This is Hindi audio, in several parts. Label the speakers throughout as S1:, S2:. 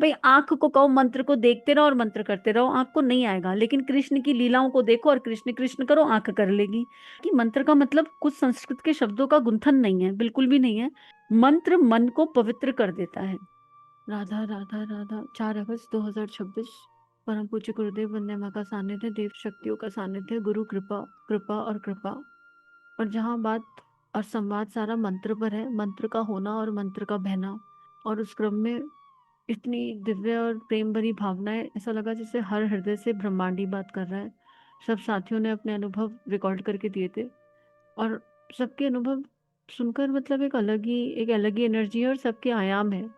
S1: भाई आंख को कहो मंत्र को देखते रहो और मंत्र करते रहो, आंख को नहीं आएगा, लेकिन कृष्ण की लीलाओं को देखो और कृष्ण कृष्ण करो, आंख कर लेगी। कि मंत्र का मतलब कुछ संस्कृत के शब्दों का गुंथन नहीं है, बिल्कुल भी नहीं है। मंत्र मन को पवित्र कर देता है। राधा राधा राधा। 4 अगस्त 2026। परम पूज्य गुरुदेव वंदे मां का सानिध्य, देव शक्तियों का सानिध्य, गुरु कृपा कृपा और कृपा। और जहाँ बात और संवाद सारा मंत्र पर है, मंत्र का होना और मंत्र का बहना, और उस क्रम में इतनी दिव्य और प्रेम भरी भावनाएं, ऐसा लगा जैसे हर हृदय से ब्रह्मांडी बात कर रहा है। सब साथियों ने अपने अनुभव रिकॉर्ड करके दिए थे, और सबके अनुभव सुनकर मतलब एक अलग ही एनर्जी है, और सबके आयाम है।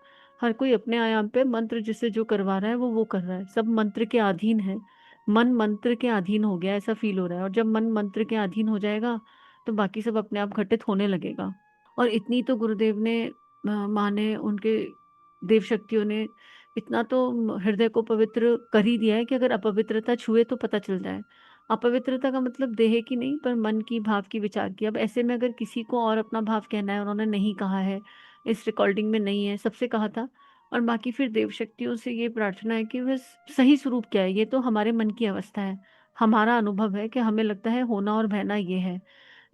S1: हर कोई अपने आयाम पे मंत्र जिसे जो करवा रहा है वो कर रहा है, सब मंत्र के अधीन है। मन मंत्र के अधीन हो गया, ऐसा फील हो रहा है। और जब मन मंत्र के अधीन हो जाएगा तो बाकी सब अपने आप घटित होने लगेगा। और इतनी तो गुरुदेव ने, माँ ने, उनके देव शक्तियों ने इतना तो हृदय को पवित्र कर ही दिया है कि अगर अपवित्रता छुए तो पता चल जाए। अपवित्रता का मतलब देह की नहीं, पर मन की, भाव की, विचार की। अब ऐसे में अगर किसी को और अपना भाव कहना है, उन्होंने नहीं कहा है, इस रिकॉर्डिंग में नहीं है, सबसे कहा था। और बाकी फिर देव शक्तियों से ये प्रार्थना है कि वह सही स्वरूप क्या है, ये तो हमारे मन की अवस्था है, हमारा अनुभव है कि हमें लगता है होना और बहना ये है।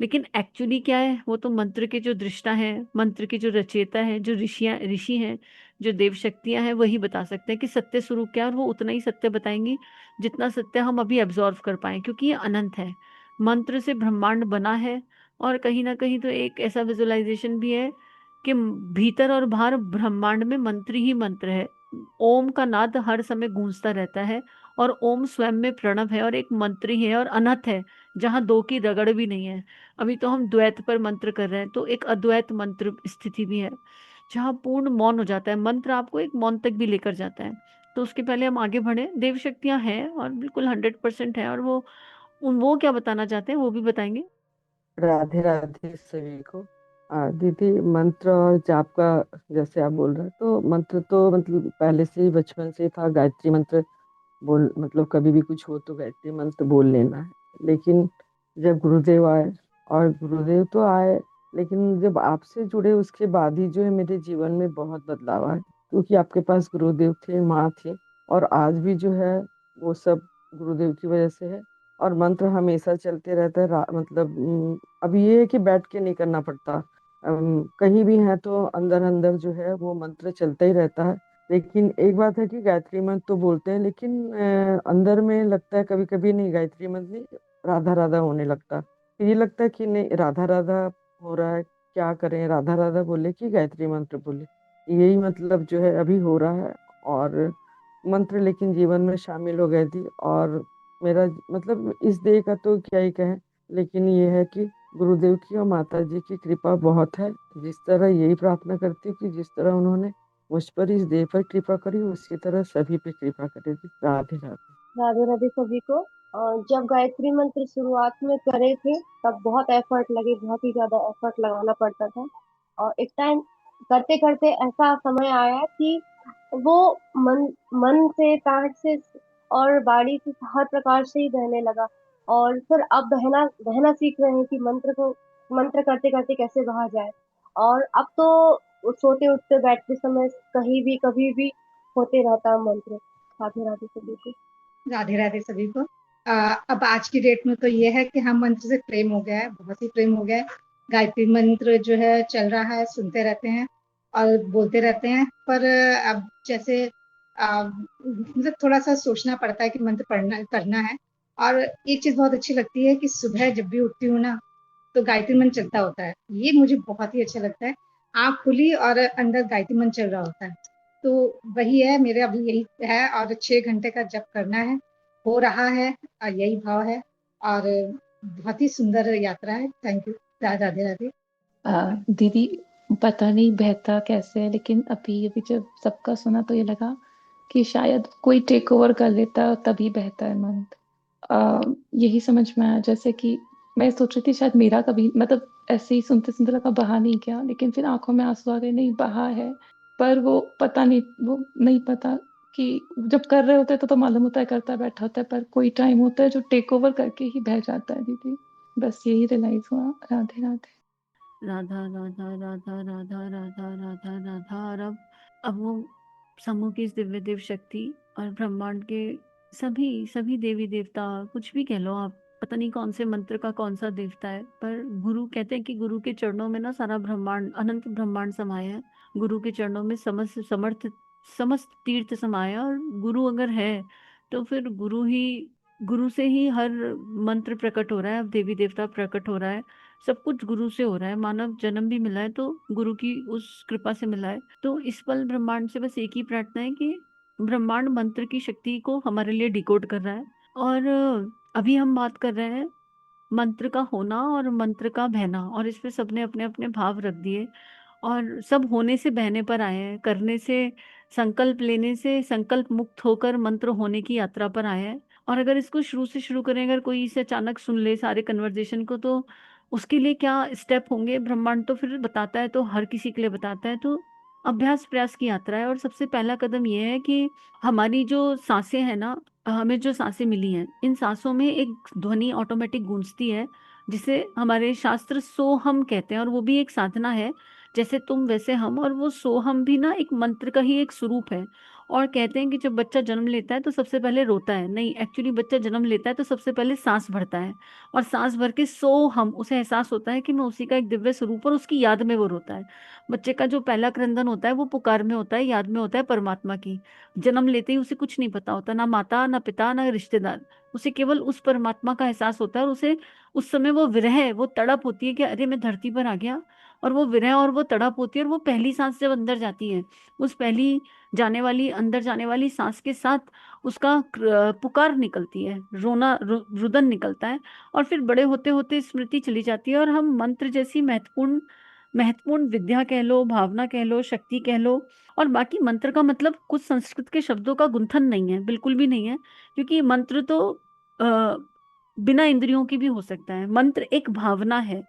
S1: लेकिन एक्चुअली क्या है, वो तो मंत्र के जो दृष्टा है, मंत्र के जो रचयिता है, जो ऋषि हैं, जो देव शक्तियां हैं, वही बता सकते हैं कि सत्य स्वरूप क्या है। और वो उतना ही सत्य बताएंगी जितना सत्य हम अभी एब्जॉर्व कर पाए, क्योंकि ये अनंत है। मंत्र से ब्रह्मांड बना है। और कहीं ना कहीं तो एक ऐसा विजुअलाइजेशन भी है कि भीतर और बाहर ब्रह्मांड में मंत्र ही मंत्र है। ओम का नाद हर समय गूंजता रहता है, और ओम स्वयं में प्रणव है और एक मंत्र ही है और अनहत है, जहाँ दो की रगड़ भी नहीं है। अभी तो हम द्वैत पर मंत्र कर रहे हैं, तो एक अद्वैत मंत्र स्थिति भी है, जहाँ पूर्ण मौन हो जाता है। मंत्र आपको एक मौन तक भी लेकर जाता है। तो उसके पहले हम आगे बढ़े, देव शक्तियां हैं और बिल्कुल 100% है, और वो क्या बताना चाहते हैं वो भी बताएंगे।
S2: राधे राधे सभी को। दीदी, मंत्र और जाप का जैसे आप बोल रहे हैं, तो मंत्र तो मतलब पहले से ही बचपन से ही था। गायत्री मंत्र बोल मतलब कभी भी कुछ हो तो गायत्री मंत्र बोल लेना है। लेकिन जब गुरुदेव आए, और गुरुदेव तो आए, लेकिन जब आपसे जुड़े उसके बाद ही जो है मेरे जीवन में बहुत बदलाव आए। क्योंकि आपके पास गुरुदेव थे, माँ थी, और आज भी जो है वो सब गुरुदेव की वजह से है। और मंत्र हमेशा चलते रहता है। मतलब अब ये है कि बैठ के नहीं करना पड़ता। कहीं भी है तो अंदर अंदर जो है वो मंत्र चलता ही रहता है। लेकिन एक बात है कि गायत्री मंत्र तो बोलते हैं, लेकिन अंदर में लगता है कभी कभी नहीं, गायत्री मंत्र नहीं, राधा राधा होने लगता। फिर ये लगता है कि नहीं, राधा राधा हो रहा है, क्या करें, राधा राधा बोले कि गायत्री मंत्र बोले। यही मतलब जो है अभी हो रहा है। और मंत्र लेकिन जीवन में शामिल हो गए थी। और मेरा मतलब इस देह का तो क्या ही कहें, लेकिन ये है कि गुरुदेव की और माता जी की कृपा बहुत है। जिस तरह यही प्रार्थना करती हूँ कि जिस तरह उन्होंने मुझ पर, इस देह पर कृपा करी, उसी तरह सभी पे कृपा करेगी। राधे राधे।
S3: राधे राधे सभी को। जब गायत्री मंत्र शुरुआत में करे थे, तब बहुत एफर्ट लगे, बहुत ही ज्यादा एफर्ट लगाना पड़ता था। और एक टाइम करते करते ऐसा समय आया कि वो मन मन से, पैर से और बाड़ी से, हर प्रकार से ही बहने लगा। और फिर अब बहना बहना सीख रहे हैं कि मंत्र करते करते कैसे बहा जाए। और अब तो सोते उठते बैठते समय कहीं भी कभी भी होते रहता है मंत्र। राधे राधे सभी को।
S4: राधे राधे सभी को। अब आज की डेट में तो ये है कि हम मंत्र से प्रेम हो गया है, बहुत ही प्रेम हो गया है। गायत्री मंत्र जो है चल रहा है, सुनते रहते हैं और बोलते रहते हैं। पर अब जैसे मतलब थोड़ा सा सोचना पड़ता है कि मंत्र पढ़ना करना है। और एक चीज बहुत अच्छी लगती है कि सुबह जब भी उठती हूँ ना, तो गायत्री मंत्र चलता होता है। ये मुझे बहुत ही अच्छा लगता है। आँख खुली और अंदर गायत्री मंत्र चल रहा होता है। तो वही है, मेरे अभी यही है। और 6 घंटे का जप करना है, हो रहा है, और यही भाव है। और बहुत ही सुंदर यात्रा है। Thank you. राधे राधे।
S5: दीदी, पता नहीं बहता कैसे है, लेकिन अभी अभी जब सबका सुना तो ये लगा कि शायद कोई टेक ओवर कर लेता है, तभी बहता है मन। यही समझ में आया, जैसे कि मैं सोच रही थी शायद मेरा कभी मतलब ऐसे ही सुनते सुनते लगा बहा नहीं क्या, लेकिन फिर आंखों में आंसू आ गए, नहीं बहा है। पर वो पता नहीं, वो नहीं पता कि जब कर रहे होते तो मालूम होता है करता बैठा होता है, पर कोई टाइम होता है जो टेक ओवर करके ही बह जाता है दीदी। बस यही रियलाइज हुआ। राधे राधे।
S1: राधा राधा राधा राधा राधा राधा राधा। और अब वो समूह की इस दिव्य देव शक्ति और ब्रह्मांड के सभी सभी देवी देवता, कुछ भी कह लो आप, पता नहीं कौन से मंत्र का कौन सा देवता है, पर गुरु कहते हैं कि गुरु के चरणों में ना सारा ब्रह्मांड, अनंत ब्रह्मांड समाया है। गुरु के चरणों में समस्त तीर्थ समाया, और गुरु अगर है तो फिर गुरु से ही हर मंत्र प्रकट हो रहा है, अब देवी देवता प्रकट हो रहा है, सब कुछ गुरु से हो रहा है। मानव जन्म भी मिला है तो गुरु की उस कृपा से मिला है। तो इस पल ब्रह्मांड से बस एक ही प्रार्थना है कि ब्रह्मांड मंत्र की शक्ति को हमारे लिए डिकोड कर रहा है। और अभी हम बात कर रहे हैं मंत्र का होना और मंत्र का बहना, और इस पे सबने अपने अपने भाव रख दिए, और सब होने से बहने पर आए हैं, करने से, संकल्प लेने से, संकल्प मुक्त होकर मंत्र होने की यात्रा पर आए हैं। और अगर इसको शुरू से शुरू करें, अगर कोई इसे अचानक सुन ले सारे कन्वर्जेशन को, तो उसके लिए क्या स्टेप होंगे ब्रह्मांड तो फिर बताता है, तो हर किसी के लिए बताता है। तो अभ्यास प्रयास की यात्रा है, और सबसे पहला कदम यह है कि हमारी जो सांसें हैं ना, हमें जो सांसें मिली हैं, इन सांसों में एक ध्वनि ऑटोमेटिक गूंजती है, जिसे हमारे शास्त्र सोहम कहते हैं, और वो भी एक साधना है, जैसे तुम वैसे हम। और वो सोहम भी ना एक मंत्र का ही एक स्वरूप है। और कहते हैं कि जब बच्चा जन्म लेता है तो सबसे पहले रोता है, नहीं, एक्चुअली बच्चा जन्म लेता है तो सबसे पहले सांस भरता है, और सांस भर के सोहम उसे एहसास होता है कि मैं उसी का एक दिव्य स्वरूप, और उसकी याद में वो रोता है। बच्चे का जो पहला क्रंदन होता है वो पुकार में होता है, याद में होता है परमात्मा की। जन्म लेते ही उसे कुछ नहीं पता होता, ना माता ना पिता ना रिश्तेदार, उसे केवल उस परमात्मा का एहसास होता है। और उसे उस समय वो विरह, वो तड़प होती है कि अरे मैं धरती पर आ गया, और वो विरह और वो तड़प होती है। और वो पहली सांस जब अंदर जाती है, उस पहली अंदर जाने वाली सांस के साथ उसका पुकार निकलती है, रुदन निकलता है। और फिर बड़े होते होते स्मृति चली जाती है, और हम मंत्र जैसी महत्वपूर्ण महत्वपूर्ण विद्या कह लो, भावना कह लो, शक्ति कह लो। और बाकी मंत्र का मतलब कुछ संस्कृत के शब्दों का गुंथन नहीं है, बिल्कुल भी नहीं है, क्योंकि मंत्र तो बिना इंद्रियों की भी हो सकता है। मंत्र एक भावना है,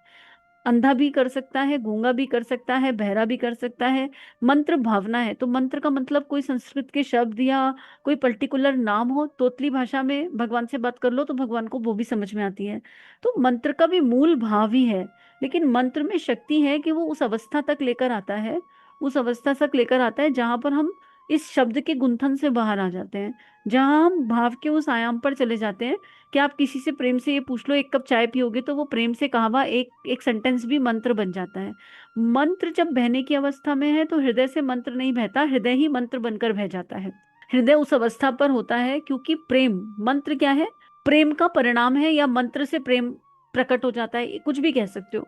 S1: अंधा भी कर सकता है, गूंगा भी कर सकता है, बहरा भी कर सकता है। मंत्र भावना है। तो मंत्र का मतलब कोई संस्कृत के शब्द या कोई पर्टिकुलर नाम हो, तोतली भाषा में भगवान से बात कर लो तो भगवान को वो भी समझ में आती है। तो मंत्र का भी मूल भाव ही है, लेकिन मंत्र में शक्ति है कि वो उस अवस्था तक लेकर आता है, उस अवस्था तक लेकर आता है जहां पर हम इस शब्द के गुंथन से बाहर आ जाते हैं, जहां हम भाव के उस आयाम पर चले जाते हैं कि आप किसी से प्रेम से ये पूछ लो एक कप चाय पियोगे, तो वो प्रेम से कहा हुआ एक एक सेंटेंस भी मंत्र बन जाता है। मंत्र जब बहने की अवस्था में है तो हृदय से मंत्र नहीं बहता, हृदय ही मंत्र बनकर बह जाता है। हृदय उस अवस्था पर होता है, क्योंकि प्रेम, मंत्र क्या है, प्रेम का परिणाम है, या मंत्र से प्रेम प्रकट हो जाता है, कुछ भी कह सकते हो।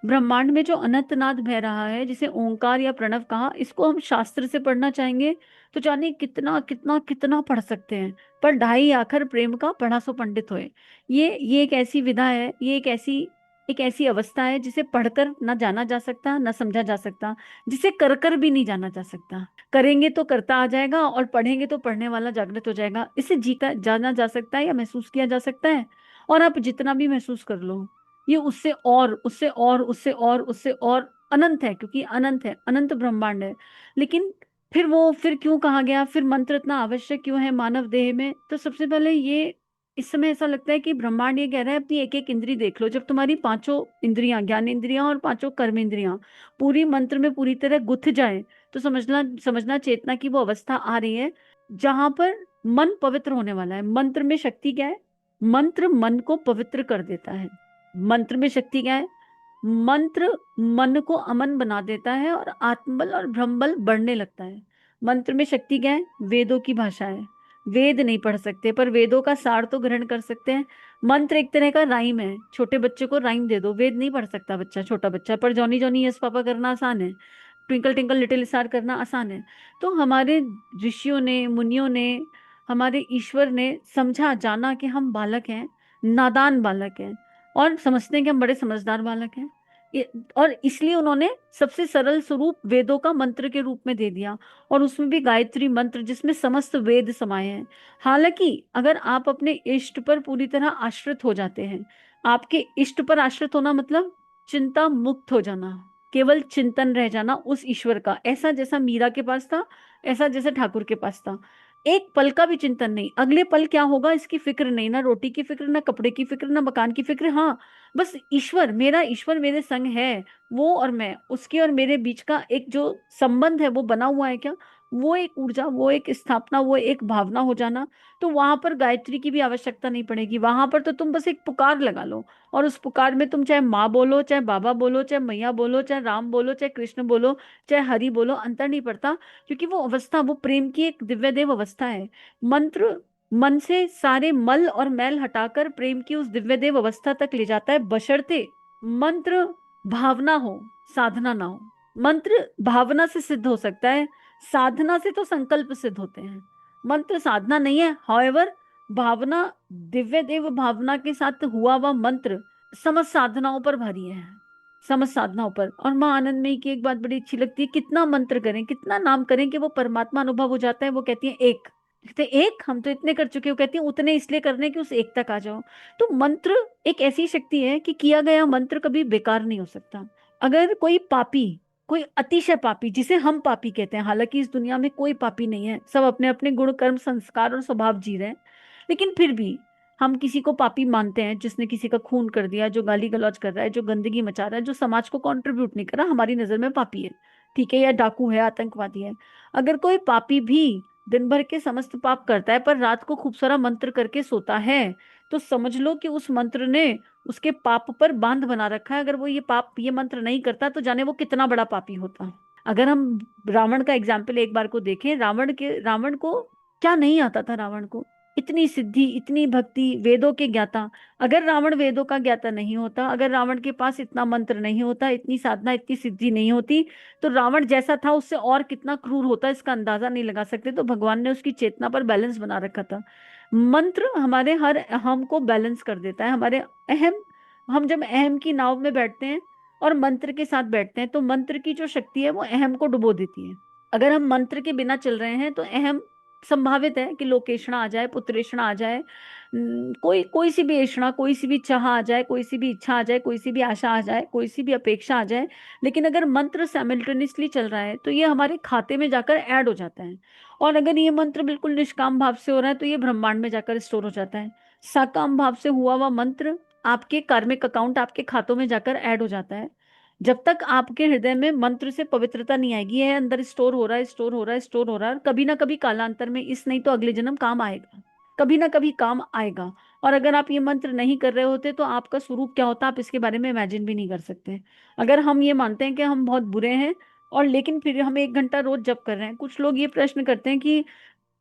S1: ब्रह्मांड में जो अनंतनाद बह रहा है, जिसे ओंकार या प्रणव कहा, इसको हम शास्त्र से पढ़ना चाहेंगे तो जाने कितना कितना कितना पढ़ सकते हैं, पर ढाई आखर प्रेम का पढ़ा सो पंडित होए। ये एक ऐसी विधा है, ये एक ऐसी अवस्था है जिसे पढ़कर ना जाना जा सकता, ना समझा जा सकता, जिसे कर कर भी नहीं जाना जा सकता। करेंगे तो करता आ जाएगा, और पढ़ेंगे तो पढ़ने वाला जागृत हो जाएगा। इसे जीता जाना जा सकता है या महसूस किया जा सकता है, और आप जितना भी महसूस कर लो, ये उससे और उससे और उससे और उससे और अनंत है, क्योंकि अनंत है, अनंत ब्रह्मांड है। लेकिन फिर क्यों कहा गया, फिर मंत्र इतना आवश्यक क्यों है मानव देह में? तो सबसे पहले ये, इस समय ऐसा लगता है कि ब्रह्मांड ये कह रहा है अपनी एक एक इंद्री देख लो। जब तुम्हारी पांचों इंद्रियां, ज्ञान इंद्रियां और पांचों कर्म इंद्रियां पूरी मंत्र में पूरी तरह गुथ जाए, तो समझना चेतना की वो अवस्था आ रही है जहां पर मन पवित्र होने वाला है। मंत्र में शक्ति क्या है? मंत्र मन को पवित्र कर देता है। मंत्र में शक्ति क्या है? मंत्र मन को अमन बना देता है, और आत्मबल और ब्रह्मबल बढ़ने लगता है। मंत्र में शक्ति क्या है? वेदों की भाषा है। वेद नहीं पढ़ सकते, पर वेदों का सार तो ग्रहण कर सकते हैं। मंत्र एक तरह का राइम है, छोटे बच्चे को राइम दे दो, वेद नहीं पढ़ सकता बच्चा, छोटा बच्चा, पर जॉनी जॉनी यस पापा करना आसान है, ट्विंकल ट्विंकल लिटिल स्टार करना आसान है। तो हमारे ऋषियों ने, मुनियों ने, हमारे ईश्वर ने समझा जाना कि हम बालक हैं, नादान बालक हैं, और समझते हैं कि हम बड़े समझदार बालक हैं। और इसलिए उन्होंने सबसे सरल स्वरूप वेदों का मंत्र के रूप में दे दिया, और उसमें भी गायत्री मंत्र जिसमें समस्त वेद समाये हैं। हालांकि अगर आप अपने इष्ट पर पूरी तरह आश्रित हो जाते हैं, आपके इष्ट पर आश्रित होना मतलब चिंता मुक्त हो जाना, केवल चिंतन रह जाना उस ईश्वर का, ऐसा जैसा मीरा के पास था, ऐसा जैसा ठाकुर के पास था। एक पल का भी चिंतन नहीं, अगले पल क्या होगा इसकी फिक्र नहीं, ना रोटी की फिक्र, ना कपड़े की फिक्र, ना मकान की फिक्र। हाँ, बस ईश्वर मेरे संग है, वो और मैं, उसके और मेरे बीच का एक जो संबंध है वो बना हुआ है क्या, वो एक ऊर्जा, वो एक स्थापना, वो एक भावना हो जाना, तो वहां पर गायत्री की भी आवश्यकता नहीं पड़ेगी। वहां पर तो तुम बस एक पुकार लगा लो, और उस पुकार में तुम चाहे माँ बोलो, चाहे बाबा बोलो, चाहे मैया बोलो, चाहे राम बोलो, चाहे कृष्ण बोलो, चाहे हरि बोलो, अंतर नहीं पड़ता। क्योंकि वो अवस्था, वो प्रेम की एक दिव्य देव अवस्था है। मंत्र मन से सारे मल और मैल हटाकर प्रेम की उस दिव्य देव अवस्था तक ले जाता है, बशर्ते मंत्र भावना हो, साधना ना हो। मंत्र भावना से सिद्ध हो सकता है, साधना से तो संकल्प सिद्ध होते हैं। मंत्र साधना नहीं है, हाउएवर भावना, दिव्य देव भावना के साथ हुआ हुआ मंत्र समस्त साधनाओं पर भारी है, समस्त साधनाओं पर। और माँ आनंदमयी की एक बात बड़ी अच्छी लगती है, कितना मंत्र करें, कितना नाम करें कि वो परमात्मा अनुभव हो जाता है। वो कहती है एक, कहते हैं, एक हम तो इतने कर चुके हो, कहती है उतने इसलिए करने कि उस एक तक आ जाओ। तो मंत्र एक ऐसी शक्ति है कि किया गया मंत्र कभी बेकार नहीं हो सकता। अगर कोई पापी, कोई अतिशय पापी, जिसे हम पापी कहते हैं, हालांकि इस दुनिया में कोई पापी नहीं है, सब अपने अपने गुण कर्म संस्कार और स्वभाव जी रहे हैं, लेकिन फिर भी हम किसी को पापी मानते हैं, जिसने किसी का खून कर दिया, जो गाली गलौज कर रहा है, जो गंदगी मचा रहा है, जो समाज को कंट्रीब्यूट नहीं कर रहा, हमारी नजर में पापी है। ठीक है, या डाकू है, आतंकवादी है। अगर कोई पापी भी दिन भर के समस्त पाप करता है पर रात को खूब सारा मंत्र करके सोता है, तो समझ लो कि उस मंत्र ने उसके पाप पर बांध बना रखा है। अगर वो ये पाप, ये मंत्र नहीं करता तो जाने वो कितना बड़ा पापी होता। अगर हम रावण का एग्जाम्पल एक बार को देखें, रावण को क्या नहीं आता था, रावण को इतनी सिद्धि, इतनी भक्ति, वेदों के ज्ञाता। अगर रावण वेदों का ज्ञाता नहीं होता, अगर रावण के पास इतना मंत्र नहीं होता, इतनी साधना, इतनी सिद्धि नहीं होती, तो रावण जैसा था उससे और कितना क्रूर होता, इसका अंदाजा नहीं लगा सकते। तो भगवान ने उसकी चेतना पर बैलेंस बना रखा था। मंत्र हमारे हर अहम को बैलेंस कर देता है, हमारे अहम, हम जब अहम की नाव में बैठते हैं और मंत्र के साथ बैठते हैं, तो मंत्र की जो शक्ति है वो अहम को डुबो देती है। अगर हम मंत्र के बिना चल रहे हैं तो अहम, संभावित है कि लोकेशणा आ जाए, पुत्रेषणा आ जाए, कोई कोई सी भी ऐषणा, कोई सी भी चाह आ जाए, कोई सी भी इच्छा आ जाए, कोई सी भी आशा आ जाए, कोई सी भी अपेक्षा आ जाए। लेकिन अगर मंत्र साइमल्टेनियसली चल रहा है तो ये हमारे खाते में जाकर ऐड हो जाता है। और अगर ये मंत्र बिल्कुल निष्काम भाव से हो रहा है तो ये ब्रह्मांड में जाकर स्टोर हो जाता है। साकाम भाव से हुआ हुआ मंत्र आपके कार्मिक अकाउंट, आपके खातों में जाकर ऐड हो जाता है। जब तक आपके हृदय में मंत्र से पवित्रता नहीं आएगी, है अंदर स्टोर हो रहा है, स्टोर हो रहा है, स्टोर हो रहा है, कभी ना कभी कालांतर में, इस नहीं तो अगले जन्म काम आएगा, कभी ना कभी काम आएगा। और अगर आप ये मंत्र नहीं कर रहे होते तो आपका स्वरूप क्या होता, आप इसके बारे में इमेजिन भी नहीं कर सकते। अगर हम ये मानते हैं कि हम बहुत बुरे हैं, और लेकिन फिर हम 1 घंटा रोज जप कर रहे हैं, कुछ लोग ये प्रश्न करते हैं कि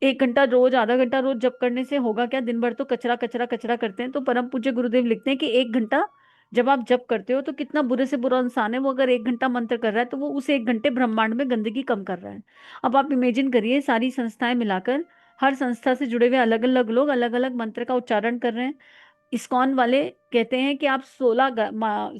S1: 1 घंटा रोज, आधा घंटा रोज जप करने से होगा क्या, दिन भर तो कचरा कचरा कचरा करते हैं। तो परम पूज्य गुरुदेव लिखते हैं कि 1 घंटा जब आप जप करते हो तो कितना बुरे से बुरा इंसान है वो, अगर 1 घंटा मंत्र कर रहा है तो वो उस 1 घंटे ब्रह्मांड में गंदगी कम कर रहा है। अब आप इमेजिन करिए, सारी संस्थाएं मिलाकर, हर संस्था से जुड़े हुए अलग अलग लोग अलग अलग मंत्र का उच्चारण कर रहे हैं। इस्कॉन वाले कहते हैं कि आप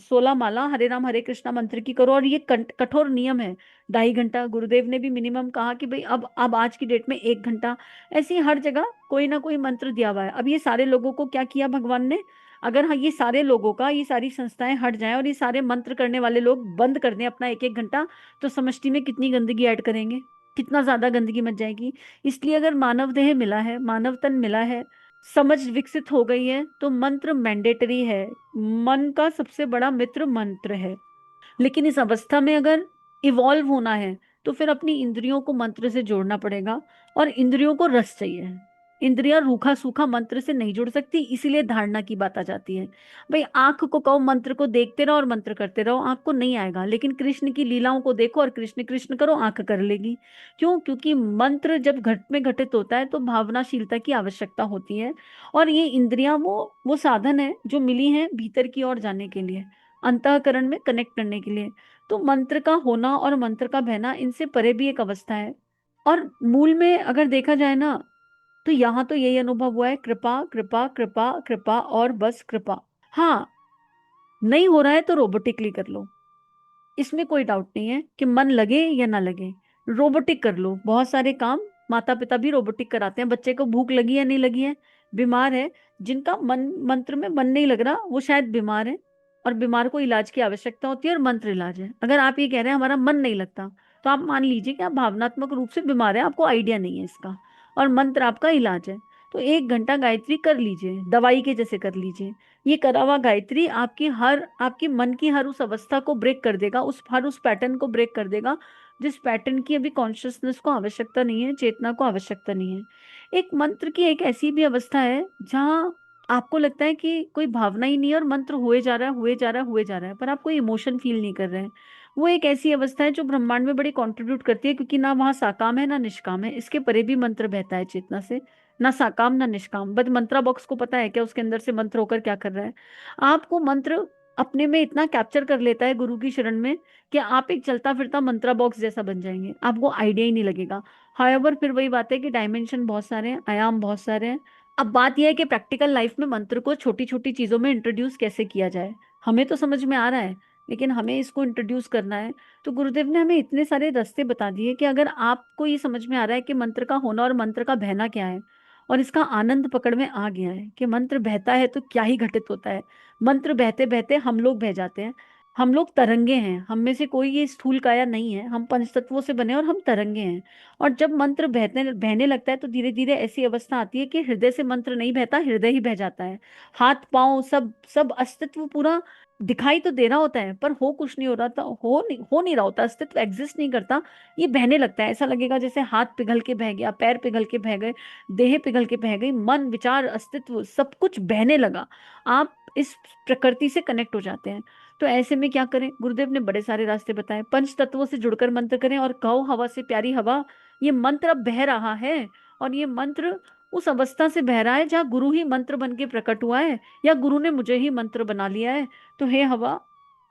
S1: 16 माला हरे राम हरे कृष्णा मंत्र की करो, और ये कठोर नियम है। 2.5 घंटा, गुरुदेव ने भी मिनिमम कहा कि भाई अब आज की डेट में 1 घंटा। ऐसे ही हर जगह कोई ना कोई मंत्र दिया हुआ है। अब ये सारे लोगों को क्या किया भगवान ने, अगर हाँ ये सारे लोगों का, ये सारी संस्थाएं हट जाएं और ये सारे मंत्र करने वाले लोग बंद कर दें अपना 1-1 घंटा, तो समष्टि में कितनी गंदगी ऐड करेंगे, कितना ज्यादा गंदगी मच जाएगी। इसलिए अगर मानव देह मिला है, मानव तन मिला है, समझ विकसित हो गई है, तो मंत्र मैंडेटरी है। मन का सबसे बड़ा मित्र मंत्र है। लेकिन इस अवस्था में अगर इवॉल्व होना है तो फिर अपनी इंद्रियों को मंत्र से जोड़ना पड़ेगा, और इंद्रियों को रस चाहिए। इंद्रियां रूखा सूखा मंत्र से नहीं जुड़ सकती, इसीलिए धारणा की बात आ जाती है। भाई आंख को कहो मंत्र को देखते रहो और मंत्र करते रहो, आंख को नहीं आएगा, लेकिन कृष्ण की लीलाओं को देखो और कृष्ण कृष्ण करो, आंख कर लेगी। क्यों? क्योंकि मंत्र जब घट में घटित होता है तो भावनाशीलता की आवश्यकता होती है। और ये इंद्रियां वो साधन है जो मिली है भीतर की ओर जाने के लिए, अंतःकरण में कनेक्ट करने के लिए। तो मंत्र का होना और मंत्र का बहना, इनसे परे भी एक अवस्था है। और मूल में अगर देखा जाए ना, तो यहां तो यही अनुभव हुआ है, कृपा कृपा कृपा कृपा और बस कृपा। हाँ, नहीं हो रहा है तो रोबोटिकली कर लो, इसमें कोई डाउट नहीं है कि मन लगे या ना लगे, रोबोटिक कर लो। बहुत सारे काम माता पिता भी रोबोटिक कराते हैं। बच्चे को भूख लगी है, नहीं लगी है, बीमार है, जिनका मन, मंत्र में मन नहीं लग रहा, वो शायद बीमार है, और बीमार को इलाज की आवश्यकता होती है, और मंत्र इलाज है। अगर आप ये कह रहे हैं हमारा मन नहीं लगता, तो आप मान लीजिए कि आप भावनात्मक रूप से बीमार है, आपको आइडिया नहीं है इसका, और मंत्र आपका इलाज है। तो 1 घंटा गायत्री कर लीजिए, दवाई के जैसे कर लीजिए। ये करा हुआ गायत्री आपकी मन की हर उस अवस्था को ब्रेक कर देगा, उस पैटर्न को ब्रेक कर देगा। जिस पैटर्न की अभी कॉन्शियसनेस को आवश्यकता नहीं है, चेतना को आवश्यकता नहीं है। एक मंत्र की एक ऐसी भी अवस्था है जहाँ आपको लगता है कि कोई भावना ही नहीं है और मंत्र हुए जा रहा है, हुए जा रहा है, हुए जा रहा है, पर आप कोई इमोशन फील नहीं कर रहे हैं। वो एक ऐसी अवस्था है जो ब्रह्मांड में बड़ी कंट्रीब्यूट करती है, क्योंकि ना वहाँ साकाम है ना निष्काम है, इसके परे भी मंत्र बहता है चेतना से, ना साकाम ना निष्काम। बस मंत्रा बॉक्स को पता है क्या उसके अंदर से मंत्र होकर क्या कर रहा है। आपको मंत्र अपने में इतना कैप्चर कर लेता है गुरु की शरण में कि आप एक चलता फिरता मंत्रा बॉक्स जैसा बन जाएंगे, आपको आइडिया ही नहीं लगेगा। हाउएवर फिर वही बात है कि डायमेंशन बहुत सारे हैं, आयाम बहुत सारे हैं। अब बात यह है कि प्रैक्टिकल लाइफ में मंत्र को छोटी छोटी चीजों में इंट्रोड्यूस कैसे किया जाए। हमें तो समझ में आ रहा है, लेकिन हमें इसको इंट्रोड्यूस करना है। तो गुरुदेव ने हमें इतने सारे रास्ते बता दिए कि अगर आपको ये समझ में आ रहा है कि मंत्र का होना और मंत्र का बहना क्या है, और इसका आनंद पकड़ में आ गया है कि मंत्र बहता है तो क्या ही घटित होता है। मंत्र बहते बहते हम लोग बह जाते हैं। हम लोग तरंगे हैं, हम में से कोई ये स्थूल काया नहीं है, हम पंच तत्वों से बने और हम तरंगे हैं। और जब मंत्र बहने बहने लगता है तो धीरे धीरे ऐसी अवस्था आती है कि हृदय से मंत्र नहीं बहता, हृदय ही बह जाता है। हाथ पांव सब सब अस्तित्व पूरा दिखाई तो दे रहा होता है, पर हो कुछ नहीं हो रहा था, हो नहीं रहा होता, अस्तित्व एग्जिस्ट नहीं करता। ये बहने लगता है, ऐसा लगेगा जैसे हाथ पिघल के बह गया, पैर पिघल के बह गए, देह पिघल के बह गई, मन विचार अस्तित्व सब कुछ बहने लगा। आप इस प्रकृति से कनेक्ट हो जाते हैं। तो ऐसे में क्या करें, गुरुदेव ने बड़े सारे रास्ते बताए। पंच तत्वों से जुड़कर मंत्र करें और कहो हवा से प्यारी हवा। ये मंत्र अब बह रहा है, और ये मंत्र उस अवस्था से बह रहा है जहाँ गुरु ही मंत्र बन के प्रकट हुआ है, या गुरु ने मुझे ही मंत्र बना लिया है। तो हे हवा,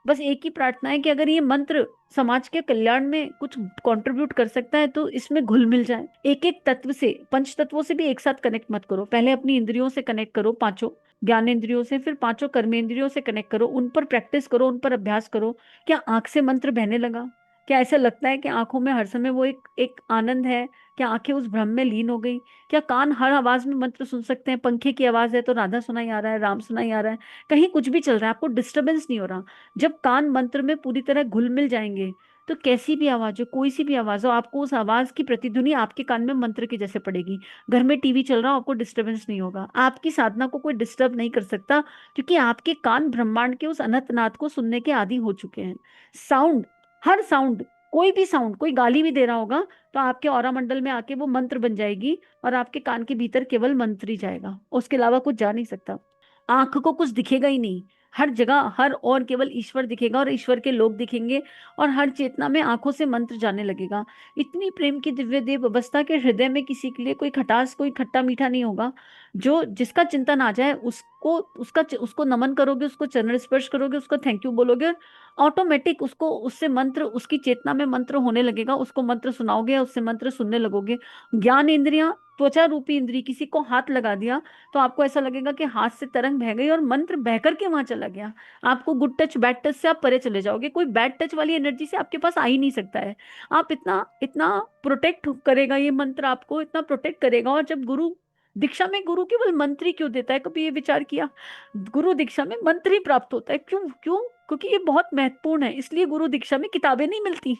S1: बस एक ही प्रार्थना है कि अगर ये मंत्र समाज के कल्याण में कुछ कंट्रीब्यूट कर सकता है तो इसमें घुल मिल जाए। एक एक तत्व से, पंच तत्वों से भी एक साथ कनेक्ट मत करो, पहले अपनी इंद्रियों से कनेक्ट करो, पांचों ज्ञानेंद्रियों से, फिर पांचों कर्मेंद्रियों से कनेक्ट करो, उन पर प्रैक्टिस करो, उन पर अभ्यास करो। क्या आंख से मंत्र बहने लगा? क्या ऐसा लगता है कि आंखों में हर समय वो एक एक आनंद है? क्या आंखें उस भ्रम में लीन हो गई? क्या कान हर आवाज में मंत्र सुन सकते हैं? पंखे की आवाज है तो राधा सुनाई आ रहा है, राम सुनाई आ रहा है, कहीं कुछ भी चल रहा है, आपको डिस्टरबेंस नहीं हो रहा। जब कान मंत्र में पूरी तरह घुल मिल जाएंगे तो कैसी भी आवाज हो, कोई सी भी आवाज हो, आपको उस आवाज की प्रतिध्वनि आपके कान में मंत्र के जैसे पड़ेगी। घर में टीवी चल रहा हो, आपको डिस्टरबेंस नहीं होगा, आपकी साधना को कोई डिस्टर्ब नहीं कर सकता, क्योंकि आपके कान ब्रह्मांड के उस अनंत नाद को सुनने के आदी हो चुके हैं। साउंड, हर साउंड, कोई भी साउंड, कोई गाली भी दे रहा होगा तो आपके ऑरा मंडल में आके वो मंत्र बन जाएगी, और आपके कान के भीतर केवल मंत्र ही जाएगा, उसके अलावा कुछ जा नहीं सकता। आंख को कुछ दिखेगा ही नहीं, हर जगह हर और केवल ईश्वर दिखेगा और ईश्वर के लोग दिखेंगे, और हर चेतना में आंखों से मंत्र जाने लगेगा। इतनी प्रेम की दिव्य देव अवस्था के हृदय में किसी के लिए कोई खटास, कोई खट्टा मीठा नहीं होगा। जो जिसका चिंतन आ जाए उसको, उसको नमन करोगे, उसको चरण स्पर्श करोगे, उसको थैंक यू बोलोगे, ऑटोमेटिक उसको, उससे मंत्र, उसकी चेतना में मंत्र होने लगेगा, उसको मंत्र सुनाओगे या उससे मंत्र सुनने लगोगे। ज्ञान इंद्रियां, त्वचा रूपी इंद्री, किसी को हाथ लगा दिया तो आपको ऐसा लगेगा कि हाथ से तरंग बह गई और मंत्र बह करके वहां चला गया। आपको गुड टच बैड टच से आप परे चले जाओगे, कोई बैड टच वाली एनर्जी से आपके पास आ ही नहीं सकता है। आप इतना इतना प्रोटेक्ट करेगा ये मंत्र, आपको इतना प्रोटेक्ट करेगा। और जब गुरु दीक्षा में गुरु केवल मंत्र ही क्यों देता है, कभी ये विचार किया? गुरु दीक्षा में मंत्र ही प्राप्त होता है, क्यों क्यों? क्योंकि ये बहुत महत्वपूर्ण है, इसलिए गुरु दीक्षा में किताबें नहीं मिलती।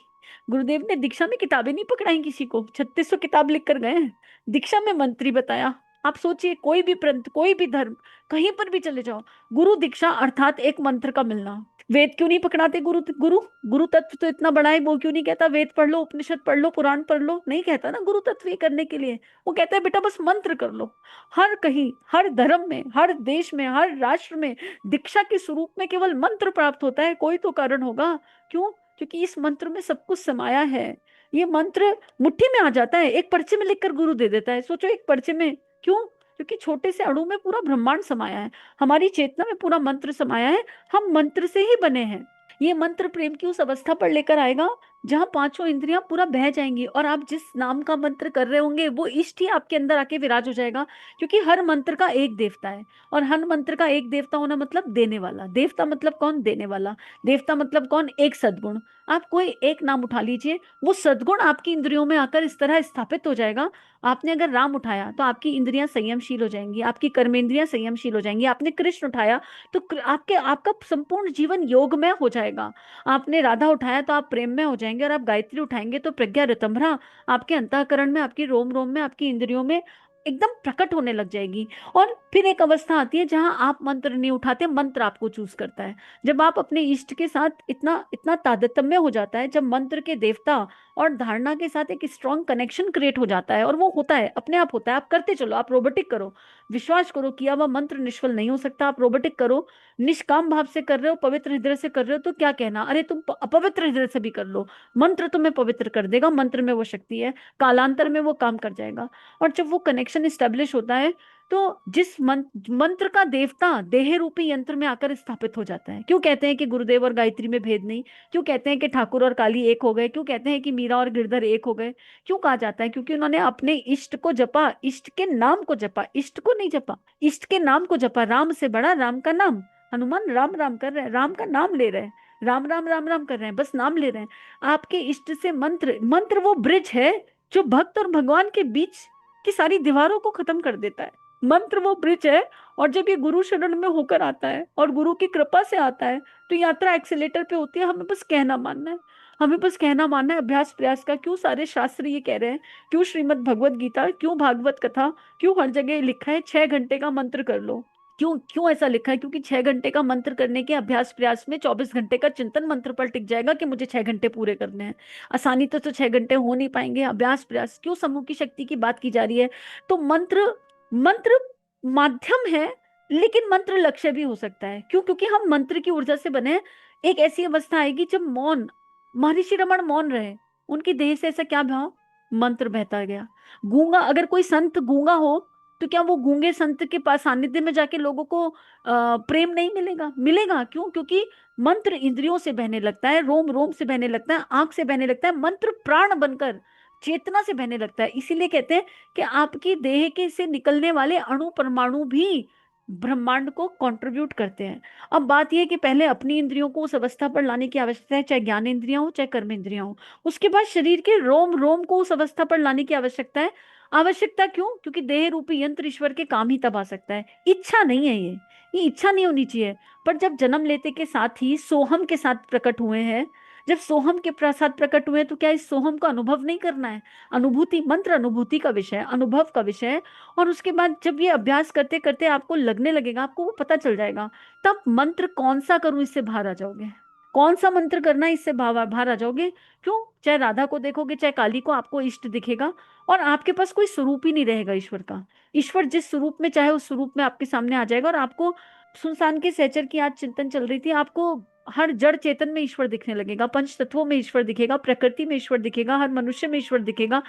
S1: गुरुदेव ने दीक्षा में किताबें नहीं पकड़ाई किसी को, 3600 किताब लिख कर गए हैं, दीक्षा में मंत्र ही बताया। आप सोचिए, कोई भी पंथ, कोई भी धर्म, कहीं पर भी चले जाओ, गुरु दीक्षा अर्थात एक मंत्र का मिलना। वेद क्यों नहीं पकड़ाते? गुरु गुरु गुरु तत्व तो इतना बड़ा है, वो क्यों नहीं कहता वेद पढ़ लो, उपनिषद पढ़ लो, पुराण पढ़ लो? नहीं कहता ना गुरु तत्व ये करने के लिए, वो कहता है बेटा बस मंत्र कर लो। हर कहीं, हर धर्म में, हर देश में, हर राष्ट्र में दीक्षा के स्वरूप में केवल मंत्र प्राप्त होता है। कोई तो कारण होगा, क्यों? क्योंकि इस मंत्र में सब कुछ समाया है। ये मंत्र मुट्ठी में आ जाता है, एक पर्चे में लिखकर गुरु दे देता है। सोचो, एक पर्चे में, क्यों? क्योंकि छोटे से अणु में पूरा ब्रह्मांड समाया है, हमारी चेतना में पूरा मंत्र समाया है, हम मंत्र से ही बने हैं। ये मंत्र प्रेम की उस अवस्था पर लेकर आएगा जहां पांचों इंद्रियां पूरा बह जाएंगी, और आप जिस नाम का मंत्र कर रहे होंगे वो इष्ट ही आपके अंदर आके विराज हो जाएगा। क्योंकि हर मंत्र का एक देवता है, और हर मंत्र का एक देवता होना मतलब देने वाला। देवता मतलब कौन? देने वाला। देवता मतलब कौन? एक सद्गुण। आप कोई एक नाम उठा लीजिए, वो सद्गुण आपकी इंद्रियों में आकर इस तरह स्थापित हो जाएगा। आपने अगर राम उठाया तो आपकी इंद्रियां संयमशील हो जाएंगी, आपकी कर्मेंद्रियां संयमशील हो जाएंगी। आपने कृष्ण उठाया तो आपका संपूर्ण जीवन योगमय हो जाएगा। आपने राधा उठाया तो आप प्रेम में हो जाएंगे, और आप गायत्री उठाएंगे तो प्रज्ञा ऋतंभरा आपके अंतःकरण में, आपकी रोम रोम में, आपकी इंद्रियों में एकदम प्रकट होने लग जाएगी। और फिर एक अवस्था आती है जहां आप मंत्र नहीं उठाते, मंत्र आपको चूज करता है। जब आप अपने इष्ट के साथ इतना इतना तादात्म्य हो जाता है, जब मंत्र के देवता और धारणा के साथ एक स्ट्रॉन्ग कनेक्शन क्रिएट हो जाता है, और वो होता है, अपने आप होता है। आप करते चलो, आप रोबोटिक करो, विश्वास करो कि अब मंत्र निष्फल नहीं हो सकता। आप रोबोटिक करो, निष्काम भाव से कर रहे हो, पवित्र हृदय से कर रहे हो, तो क्या कहना, अरे तुम अपवित्र हृदय से भी कर लो, मंत्र तुम्हें पवित्र कर देगा। मंत्र में वो शक्ति है, कालांतर में वो काम कर जाएगा। और जब वो कनेक्शन स्टेब्लिश होता है, तो जिस मंत्र का देवता देह रूपी यंत्र में आकर स्थापित हो जाता है। क्यों कहते हैं कि गुरुदेव और गायत्री में भेद नहीं? क्यों कहते हैं कि ठाकुर और काली एक हो गए? क्यों कहते हैं कि मीरा और गिरधर एक हो गए? क्यों कहा जाता है? क्योंकि उन्होंने अपने इष्ट को जपा, इष्ट के नाम को जपा, इष्ट को नहीं जपा, इष्ट के नाम को जपा। राम से बड़ा राम का नाम। हनुमान राम राम कर रहे हैं, राम का नाम ले रहे हैं, राम राम राम राम कर रहे हैं, बस नाम ले रहे हैं। आपके इष्ट से मंत्र, मंत्र वो ब्रिज है जो भक्त और भगवान के बीच की सारी दीवारों को खत्म कर देता है। मंत्र वो ब्रिज है। और जब ये गुरु शरण में होकर आता है और गुरु की कृपा से आता है, तो यात्रा एक्सीलेटर पे होती है। हमें बस कहना मानना है, हमें बस कहना मानना है अभ्यास प्रयास का। क्यों सारे शास्त्र ये कह रहे हैं, क्यों श्रीमद् भगवत गीता, क्यों भागवत कथा, क्यों हर जगह लिखा है 6 घंटे का मंत्र कर लो? क्यों क्यों ऐसा लिखा है? क्योंकि 6 घंटे का मंत्र करने के अभ्यास प्रयास में 24 घंटे का चिंतन मंत्र पर टिक जाएगा कि मुझे 6 घंटे पूरे करने हैं। आसानी तो 6 घंटे हो नहीं पाएंगे। अभ्यास प्रयास क्यों समूह की शक्ति की बात की जा रही है? तो मंत्र, मंत्र माध्यम है, लेकिन मंत्र लक्ष्य भी हो सकता है। क्यों? क्योंकि हम मंत्र की ऊर्जा से बने हैं। एक ऐसी अवस्था आएगी जब मौन, महर्षि रमण मौन रहे, उनकी देह से ऐसा क्या भाव? मंत्र बहता गया। गूंगा, अगर कोई संत गूंगा हो, तो क्या वो गूंगे संत के पास सानिध्य में जाके लोगों को प्रेम नहीं मिलेगा? मिलेगा। क्यों? क्योंकि मंत्र इंद्रियों से बहने लगता है, रोम रोम से बहने लगता है, आंख से बहने लगता है, मंत्र प्राण बनकर चेतना से बहने लगता है। इसीलिए कहते हैं कि आपकी देह के से निकलने वाले अणु परमाणु भी ब्रह्मांड को कंट्रीब्यूट करते हैं। अब बात यह है कि पहले अपनी इंद्रियों को उस अवस्था पर लाने की आवश्यकता है, चाहे ज्ञान इंद्रियां हो चाहे कर्म इंद्रियां हो। उसके बाद शरीर के रोम रोम को उस अवस्था पर लाने की आवश्यकता है। आवश्यकता क्यों? क्योंकि देह रूपी यंत्र ईश्वर के काम ही तब आ सकता है। इच्छा नहीं है ये इच्छा नहीं होनी चाहिए। पर जब जन्म लेते के साथ ही सोहम के साथ प्रकट हुए हैं, जब सोहम के साथ प्रकट हुए हैं, तो क्या इस सोहम का अनुभव नहीं करना है? अनुभूति, मंत्र अनुभूति का विषय, अनुभव का विषय है। और उसके बाद जब ये अभ्यास करते करते आपको लगने लगेगा, आपको वो पता चल जाएगा, तब मंत्र कौन सा करूं इससे बाहर आ जाओगे। कौन सा मंत्र करना है इससे बाहर आ जाओगे। क्यों? चाहे राधा को देखोगे चाहे काली को, आपको इष्ट दिखेगा और आपके पास कोई स्वरूप ही नहीं रहेगा ईश्वर का। ईश्वर जिस स्वरूप में चाहे उस स्वरूप में आपके सामने आ जाएगा। और आपको सुनसान के सहचर की आज चिंतन चल रही थी, आपको हर जड़ चेतन में ईश्वर दिखने लगेगा, पंच तत्वों में ईश्वर दिखेगा, प्रकृति में ईश्वर दिखेगा, हर मनुष्य में ईश्वर दिखेगा।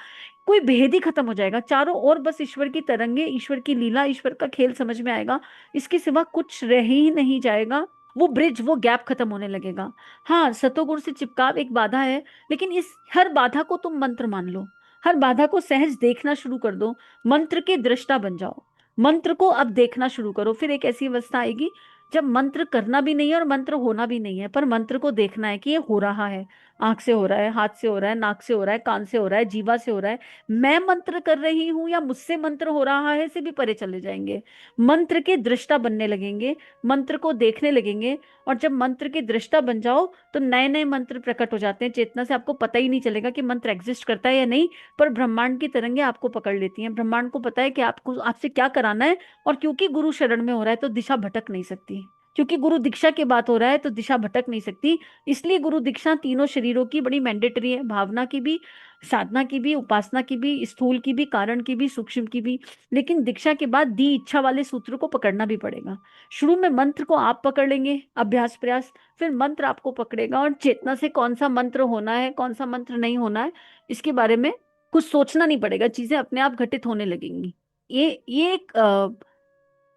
S1: कोई भेद ही खत्म हो जाएगा। चारों ओर बस ईश्वर की तरंगे, ईश्वर की लीला, ईश्वर का खेल समझ में आएगा। इसके सिवा कुछ रह ही नहीं जाएगा। वो ब्रिज, वो गैप खत्म होने लगेगा। हाँ, सतोगुण से चिपकाव एक बाधा है, लेकिन इस हर बाधा को तुम मंत्र मान लो, हर बाधा को सहज देखना शुरू कर दो, मंत्र के दृष्टा बन जाओ, मंत्र को अब देखना शुरू करो। फिर एक ऐसी अवस्था आएगी जब मंत्र करना भी नहीं है और मंत्र होना भी नहीं है, पर मंत्र को देखना है कि ये हो रहा है। आंख से हो रहा है, हाथ से हो रहा है, नाक से हो रहा है, कान से हो रहा है, जीवा से हो रहा है। मैं मंत्र कर रही हूं या मुझसे मंत्र हो रहा है से भी परे चले जाएंगे। मंत्र के दृष्टा बनने लगेंगे, मंत्र को देखने लगेंगे। और जब मंत्र के दृष्टा बन जाओ, तो नए नए मंत्र प्रकट हो जाते हैं चेतना से। आपको पता ही नहीं चलेगा कि मंत्र एग्जिस्ट करता है या नहीं, पर ब्रह्मांड की तरंगे आपको पकड़ लेती हैं। ब्रह्मांड को पता है कि आपको, आपसे क्या कराना है। और क्योंकि गुरु शरण में हो रहा है तो दिशा भटक नहीं सकती, क्योंकि गुरु दीक्षा की बात हो रहा है तो दिशा भटक नहीं सकती। इसलिए गुरु दीक्षा तीनों शरीरों की बड़ी मैंडेटरी है, भावना की भी, साधना की भी, उपासना की भी, स्थूल की भी, कारण की भी, सूक्ष्म की भी। लेकिन दीक्षा के बाद दी इच्छा वाले सूत्र को पकड़ना भी पड़ेगा। शुरू में मंत्र को आप पकड़ लेंगे, अभ्यास प्रयास, फिर मंत्र आपको पकड़ेगा। और चेतना से कौन सा मंत्र होना है, कौन सा मंत्र नहीं होना है, इसके बारे में कुछ सोचना नहीं पड़ेगा, चीजें अपने आप घटित होने लगेंगी। ये एक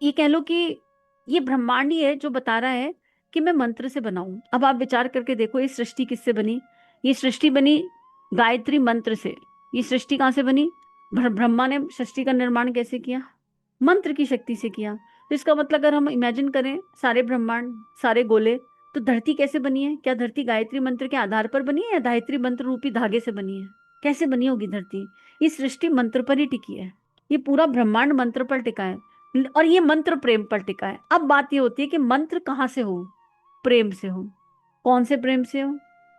S1: ये कह लो कि ये ब्रह्मांड ही है जो बता रहा है कि मैं मंत्र से बनाऊं। अब आप विचार करके देखो, ये सृष्टि किससे बनी? ये सृष्टि बनी गायत्री मंत्र से। ये सृष्टि कहाँ से बनी? ब्रह्मा ने सृष्टि का निर्माण कैसे किया? मंत्र की शक्ति से किया। तो इसका मतलब अगर हम इमेजिन करें सारे ब्रह्मांड, सारे गोले, तो धरती कैसे बनी है? क्या धरती गायत्री मंत्र के आधार पर बनी है या गायत्री मंत्र रूपी धागे से बनी है? कैसे बनी होगी धरती? ये सृष्टि मंत्र पर ही टिकी है, ये पूरा ब्रह्मांड मंत्र पर टिका है, और ये मंत्र प्रेम पर टिका है। अब बात ये होती है कि मंत्र कहाँ से हो? प्रेम से हो। कौन से प्रेम से हो?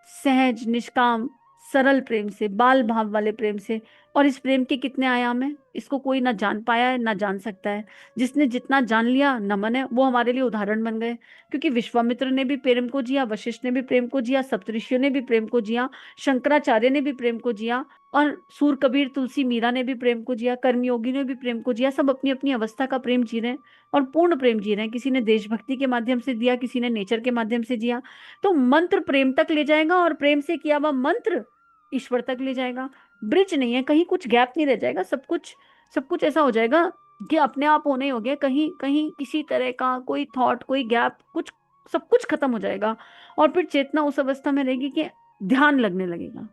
S1: सहज, निष्काम, सरल प्रेम से, बाल भाव वाले प्रेम से, और इस प्रेम के कितने आयाम हैं, इसको कोई ना जान पाया है ना जान सकता है। जिसने जितना जान लिया, नमन है, वो हमारे लिए उदाहरण बन गए। क्योंकि विश्वामित्र ने भी प्रेम को जिया, वशिष्ठ ने भी प्रेम को जिया, सप्तऋषियों ने भी प्रेम को जिया, शंकराचार्य ने भी प्रेम को जिया, और सूर कबीर तुलसी मीरा ने भी प्रेम को जिया, कर्मयोगी ने भी प्रेम को जिया। सब अपनी अपनी अवस्था का प्रेम जी रहे हैं और पूर्ण प्रेम जी रहे हैं। किसी ने देशभक्ति के माध्यम से दिया, किसी ने नेचर के माध्यम से जिया। तो मंत्र प्रेम तक ले जाएगा, और प्रेम से किया हुआ मंत्र ईश्वर तक ले जाएगा। ब्रिज नहीं है, कहीं कुछ गैप नहीं रह जाएगा। सब कुछ ऐसा हो जाएगा कि अपने आप होने ही हो गया। कहीं कहीं किसी तरह का कोई थॉट, कोई गैप, कुछ, सब कुछ खत्म हो जाएगा। और फिर चेतना उस अवस्था में रहेगी कि ध्यान लगने लगेगा।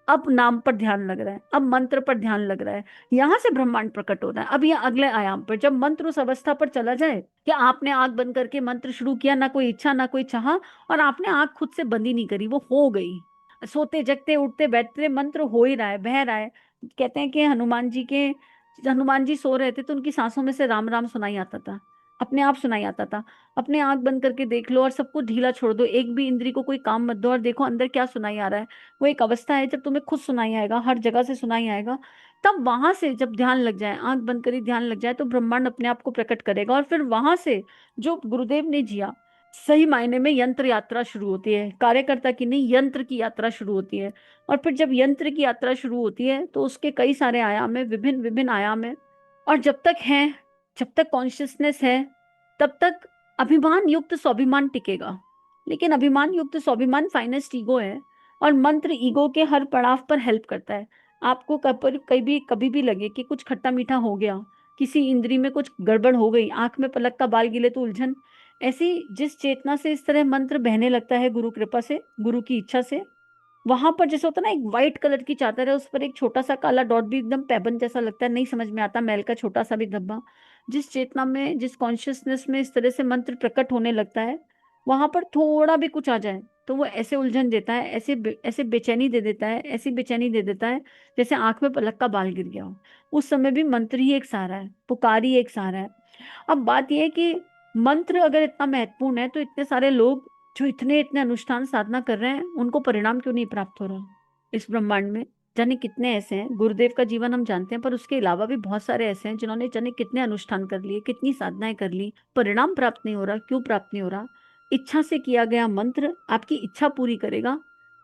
S1: अब नाम पर ध्यान लग रहा है, अब मंत्र पर ध्यान लग रहा है। यहां से ब्रह्मांड प्रकट हो रहा है। अब यह अगले आयाम पर जब मंत्र उस अवस्था पर चला जाए कि आपने आंख बंद करके मंत्र शुरू किया, ना कोई इच्छा ना कोई चाह, और आपने आंख खुद से बंद ही नहीं करी, वो हो गई। सोते जगते उठते बैठते मंत्र हो ही रहा है, बह रहा है। कहते हैं कि हनुमान जी सो रहे थे तो उनकी सांसों में से राम राम सुनाई आता था, अपने आप सुनाई आता था। अपने आंख बंद करके देख लो और सब कुछ ढीला छोड़ दो, एक भी इंद्री को कोई काम मत दो, और देखो अंदर क्या सुनाई आ रहा है। वो एक अवस्था है जब तुम्हें खुद सुनाई आएगा, हर जगह से सुनाई आएगा। तब वहां से जब ध्यान लग जाए, आंख बंद करी ध्यान लग जाए, तो ब्रह्मांड अपने आप को प्रकट करेगा। और फिर वहां से जो गुरुदेव ने जिया, सही मायने में यंत्र यात्रा शुरू होती है। कार्यकर्ता की नहीं, यंत्र की यात्रा शुरू होती है। और फिर जब यंत्र की यात्रा शुरू होती है तो उसके कई सारे आयाम है, विभिन्न विभिन्न आयाम है। और जब तक है, जब तक कॉन्शियसनेस है, तब तक अभिमान युक्त स्वाभिमान टिकेगा। लेकिन अभिमान युक्त स्वाभिमान फाइनेस्ट ईगो है, और मंत्र ईगो के हर पड़ाव पर हेल्प करता है। आपको कभी भी लगे कि कुछ खट्टा मीठा हो गया, किसी इंद्री में कुछ गड़बड़ हो गई, आंख में पलक का बाल गिले तो उलझन, ऐसी जिस चेतना से इस तरह मंत्र बहने लगता है, गुरु कृपा से, गुरु की इच्छा से, वहां पर जैसे होता है ना, एक व्हाइट कलर की चादर है, उस पर एक छोटा सा काला डॉट भी, एकदम पैबंद जैसा लगता है, नहीं समझ में आता, मैल का छोटा सा भी धब्बा। जिस चेतना में, जिस कॉन्शियसनेस में इस तरह से मंत्र प्रकट होने लगता है, वहां पर थोड़ा भी कुछ आ जाए तो वो ऐसे उलझन देता है, ऐसे बेचैनी दे देता है, ऐसी बेचैनी दे देता है जैसे आंख में पलक का बाल गिर गया हो। उस समय भी मंत्र ही एक सहारा है, पुकार ही एक सहारा है। अब बात यह है कि मंत्र अगर इतना महत्वपूर्ण है, तो इतने सारे लोग जो इतने इतने अनुष्ठान साधना कर रहे हैं, उनको परिणाम क्यों नहीं प्राप्त हो रहा इस ब्रह्मांड में? जाने कितने ऐसे हैं, गुरुदेव का जीवन हम जानते हैं, पर उसके अलावा भी बहुत सारे ऐसे हैं जिन्होंने जाने कितने अनुष्ठान कर लिए, कितनी साधनाएं कर ली, परिणाम प्राप्त नहीं हो रहा। क्यों प्राप्त नहीं हो रहा? इच्छा से किया गया मंत्र आपकी इच्छा पूरी करेगा,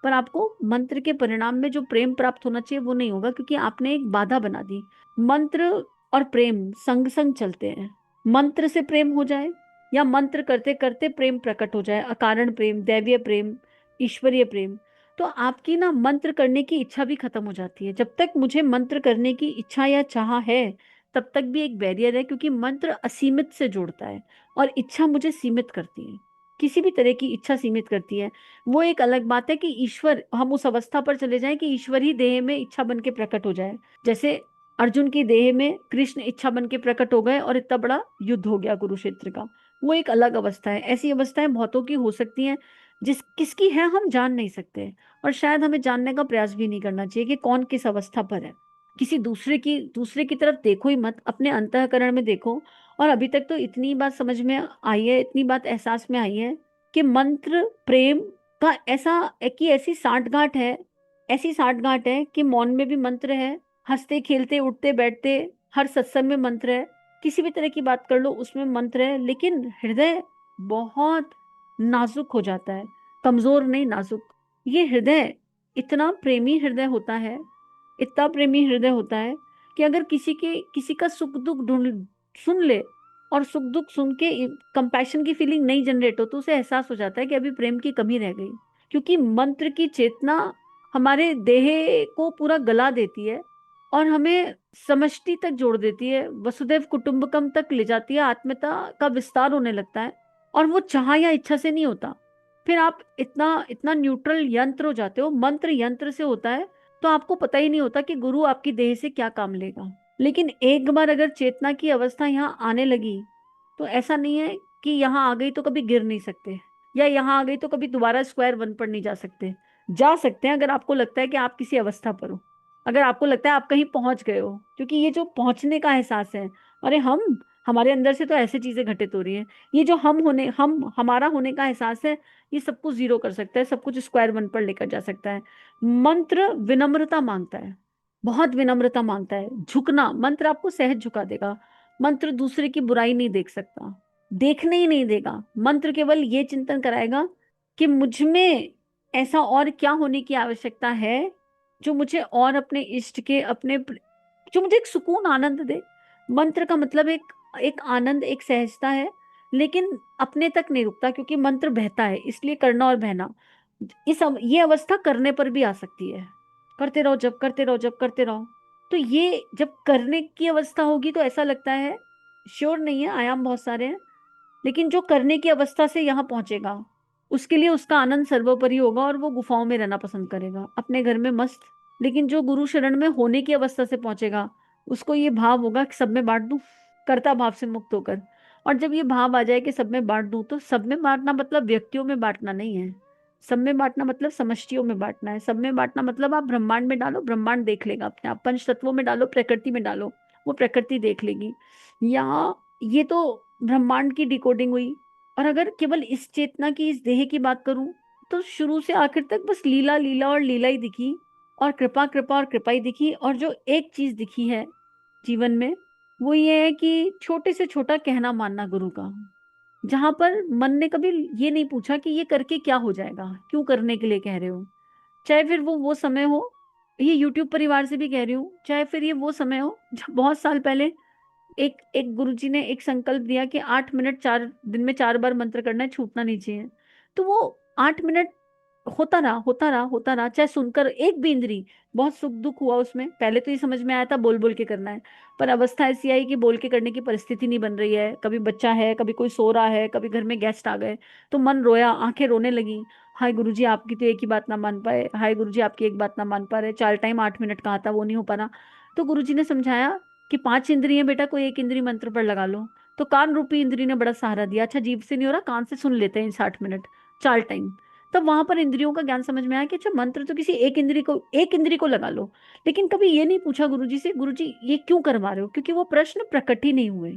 S1: पर आपको मंत्र के परिणाम में जो प्रेम प्राप्त होना चाहिए वो नहीं होगा, क्योंकि आपने एक बाधा बना दी। मंत्र और प्रेम संग संग चलते हैं। मंत्र से प्रेम हो जाए, या मंत्र करते करते प्रेम प्रकट हो जाए, अकारण प्रेम, दैवीय प्रेम, ईश्वरीय प्रेम, तो आपकी ना मंत्र करने की इच्छा भी खत्म हो जाती है। जब तक मुझे मंत्र करने की इच्छा या चाह है, तब तक भी एक बैरियर है, क्योंकि मंत्र असीमित से जोड़ता है और इच्छा मुझे सीमित करती है, किसी भी तरह की इच्छा सीमित करती है। वो एक अलग बात है कि ईश्वर, हम उस अवस्था पर चले जाएं कि ईश्वर ही देह में इच्छा बन के प्रकट हो जाए। जैसे अर्जुन की देह में कृष्ण इच्छा बन के प्रकट हो गए और इतना बड़ा युद्ध हो गया कुरुक्षेत्र का। वो एक अलग अवस्था है। ऐसी अवस्थाएं बहुतों की हो सकती हैं, किसकी है हम जान नहीं सकते, और शायद हमें जानने का प्रयास भी नहीं करना चाहिए कि कौन किस अवस्था पर है। किसी दूसरे की तरफ देखो ही मत, अपने अंतःकरण में देखो। और अभी तक तो इतनी बात समझ में आई है, इतनी बात एहसास में आई है कि मंत्र प्रेम का ऐसी सांठगांठ है, ऐसी सांठगांठ है कि मौन में भी मंत्र है, हंसते खेलते उठते बैठते हर सत्संग में मंत्र है, किसी भी तरह की बात कर लो उसमें मंत्र है। लेकिन हृदय बहुत नाजुक हो जाता है, कमजोर नहीं, नाजुक। ये हृदय इतना प्रेमी हृदय होता है, इतना प्रेमी हृदय होता है कि अगर किसी का सुख दुख ढूंढ सुन ले, और सुख दुख सुन के कंपैशन की फीलिंग नहीं जनरेट हो, तो उसे एहसास हो जाता है कि अभी प्रेम की कमी रह गई। क्योंकि मंत्र की चेतना हमारे देह को पूरा गला देती है और हमें समष्टि तक जोड़ देती है, वसुदैव कुटुंबकम तक ले जाती है, आत्मता का विस्तार होने लगता है। और वो चाह या इच्छा से नहीं होता। फिर आप इतना इतना न्यूट्रल यंत्र हो जाते हो, मंत्र यंत्र से होता है, तो आपको पता ही नहीं होता कि गुरु आपकी देह से क्या काम लेगा। लेकिन एक बार अगर चेतना की अवस्था यहाँ आने लगी, तो ऐसा नहीं है कि यहाँ आ गई तो कभी गिर नहीं सकते, या यहाँ आ गई तो कभी दोबारा स्क्वायर वन पर नहीं जा सकते। जा सकते हैं अगर आपको लगता है कि आप किसी अवस्था पर हो, अगर आपको लगता है आप कहीं पहुंच गए हो। क्योंकि ये जो पहुंचने का एहसास है, अरे हमारे अंदर से तो ऐसे चीजें घटित हो रही हैं, ये जो हमारा होने का एहसास है, ये सब कुछ जीरो कर सकता है, सब कुछ स्क्वायर वन पर लेकर जा सकता है। मंत्र विनम्रता मांगता है, बहुत विनम्रता मांगता है। झुकना, मंत्र आपको सहज झुका देगा। मंत्र दूसरे की बुराई नहीं देख सकता, देखने ही नहीं देगा। मंत्र केवल ये चिंतन कराएगा कि मुझ में ऐसा और क्या होने की आवश्यकता है जो मुझे और अपने इष्ट के, अपने जो मुझे एक सुकून आनंद दे। मंत्र का मतलब एक एक आनंद, एक सहजता है, लेकिन अपने तक नहीं रुकता, क्योंकि मंत्र बहता है, इसलिए करना और बहना। ये अवस्था करने पर भी आ सकती है। करते रहो, जब करते रहो, जब करते रहो। तो ये जब करने की अवस्था होगी तो ऐसा लगता है, श्योर नहीं है, आयाम बहुत सारे हैं, लेकिन जो करने की अवस्था से यहाँ पहुंचेगा उसके लिए उसका आनंद सर्वोपरि होगा और वो गुफाओं में रहना पसंद करेगा, अपने घर में मस्त। लेकिन जो गुरु शरण में होने की अवस्था से पहुंचेगा उसको ये भाव होगा कि सब में बांट दूं, कर्ता भाव से मुक्त होकर। और जब ये भाव आ जाए कि सब में बांट दूं, तो सब में बांटना मतलब व्यक्तियों में बांटना नहीं है। सब में बांटना मतलब समष्टियों में बांटना है। सब में बांटना मतलब आप ब्रह्मांड में डालो, ब्रह्मांड देख लेगा अपने आप। पंच तत्वों में डालो, प्रकृति में डालो, वो प्रकृति देख लेगी। यहाँ ये तो ब्रह्मांड की डिकोडिंग हुई। और अगर केवल इस चेतना की, इस देह की बात करूं, तो शुरू से आखिर तक बस लीला लीला और लीला ही दिखी, और कृपा कृपा और कृपा ही दिखी। और जो एक चीज दिखी है जीवन में, वो ये है कि छोटे से छोटा कहना मानना गुरु का, जहां पर मन ने कभी ये नहीं पूछा कि ये करके क्या हो जाएगा, क्यों करने के लिए कह रहे हो। चाहे फिर वो समय हो, ये यूट्यूब परिवार से भी कह रही हूँ, चाहे फिर ये वो समय हो जब बहुत साल पहले एक एक गुरुजी ने एक संकल्प दिया कि 8 मिनट 4 दिन में 4 बार मंत्र करना है, छूटना नहीं चाहिए। तो वो 8 मिनट होता रहा, होता रहा, होता रहा, चाहे सुनकर एक भी इंद्री, बहुत सुख दुख हुआ उसमें। पहले तो ये समझ में आया था बोल बोल के करना है, पर अवस्था ऐसी आई कि बोल के करने की परिस्थिति नहीं बन रही है। कभी बच्चा है, कभी कोई सो रहा है, कभी घर में गेस्ट आ गए, तो मन रोया, आंखें रोने लगी। हाय गुरुजी, आपकी तो एक ही बात ना मान पाए, हाय गुरुजी आपकी एक बात ना मान पा रहे, चार टाइम 8 मिनट कहा था वो नहीं हो पा रहा। तो गुरुजी ने समझाया कि 5 इंद्रियां बेटा, कोई एक इंद्री मंत्र पर लगा लो। तो कान रूपी इंद्री ने बड़ा सहारा दिया, अच्छा जीभ से नहीं हो रहा, कान से सुन लेते हैं 60 मिनट, 4 टाइम। तब वहां पर इंद्रियों का ज्ञान समझ में आया कि अच्छा मंत्र तो किसी एक इंद्री को लगा लो। लेकिन कभी ये नहीं पूछा गुरुजी से, गुरुजी ये क्यों करवा रहे हो, क्योंकि वो प्रश्न प्रकट ही नहीं हुए,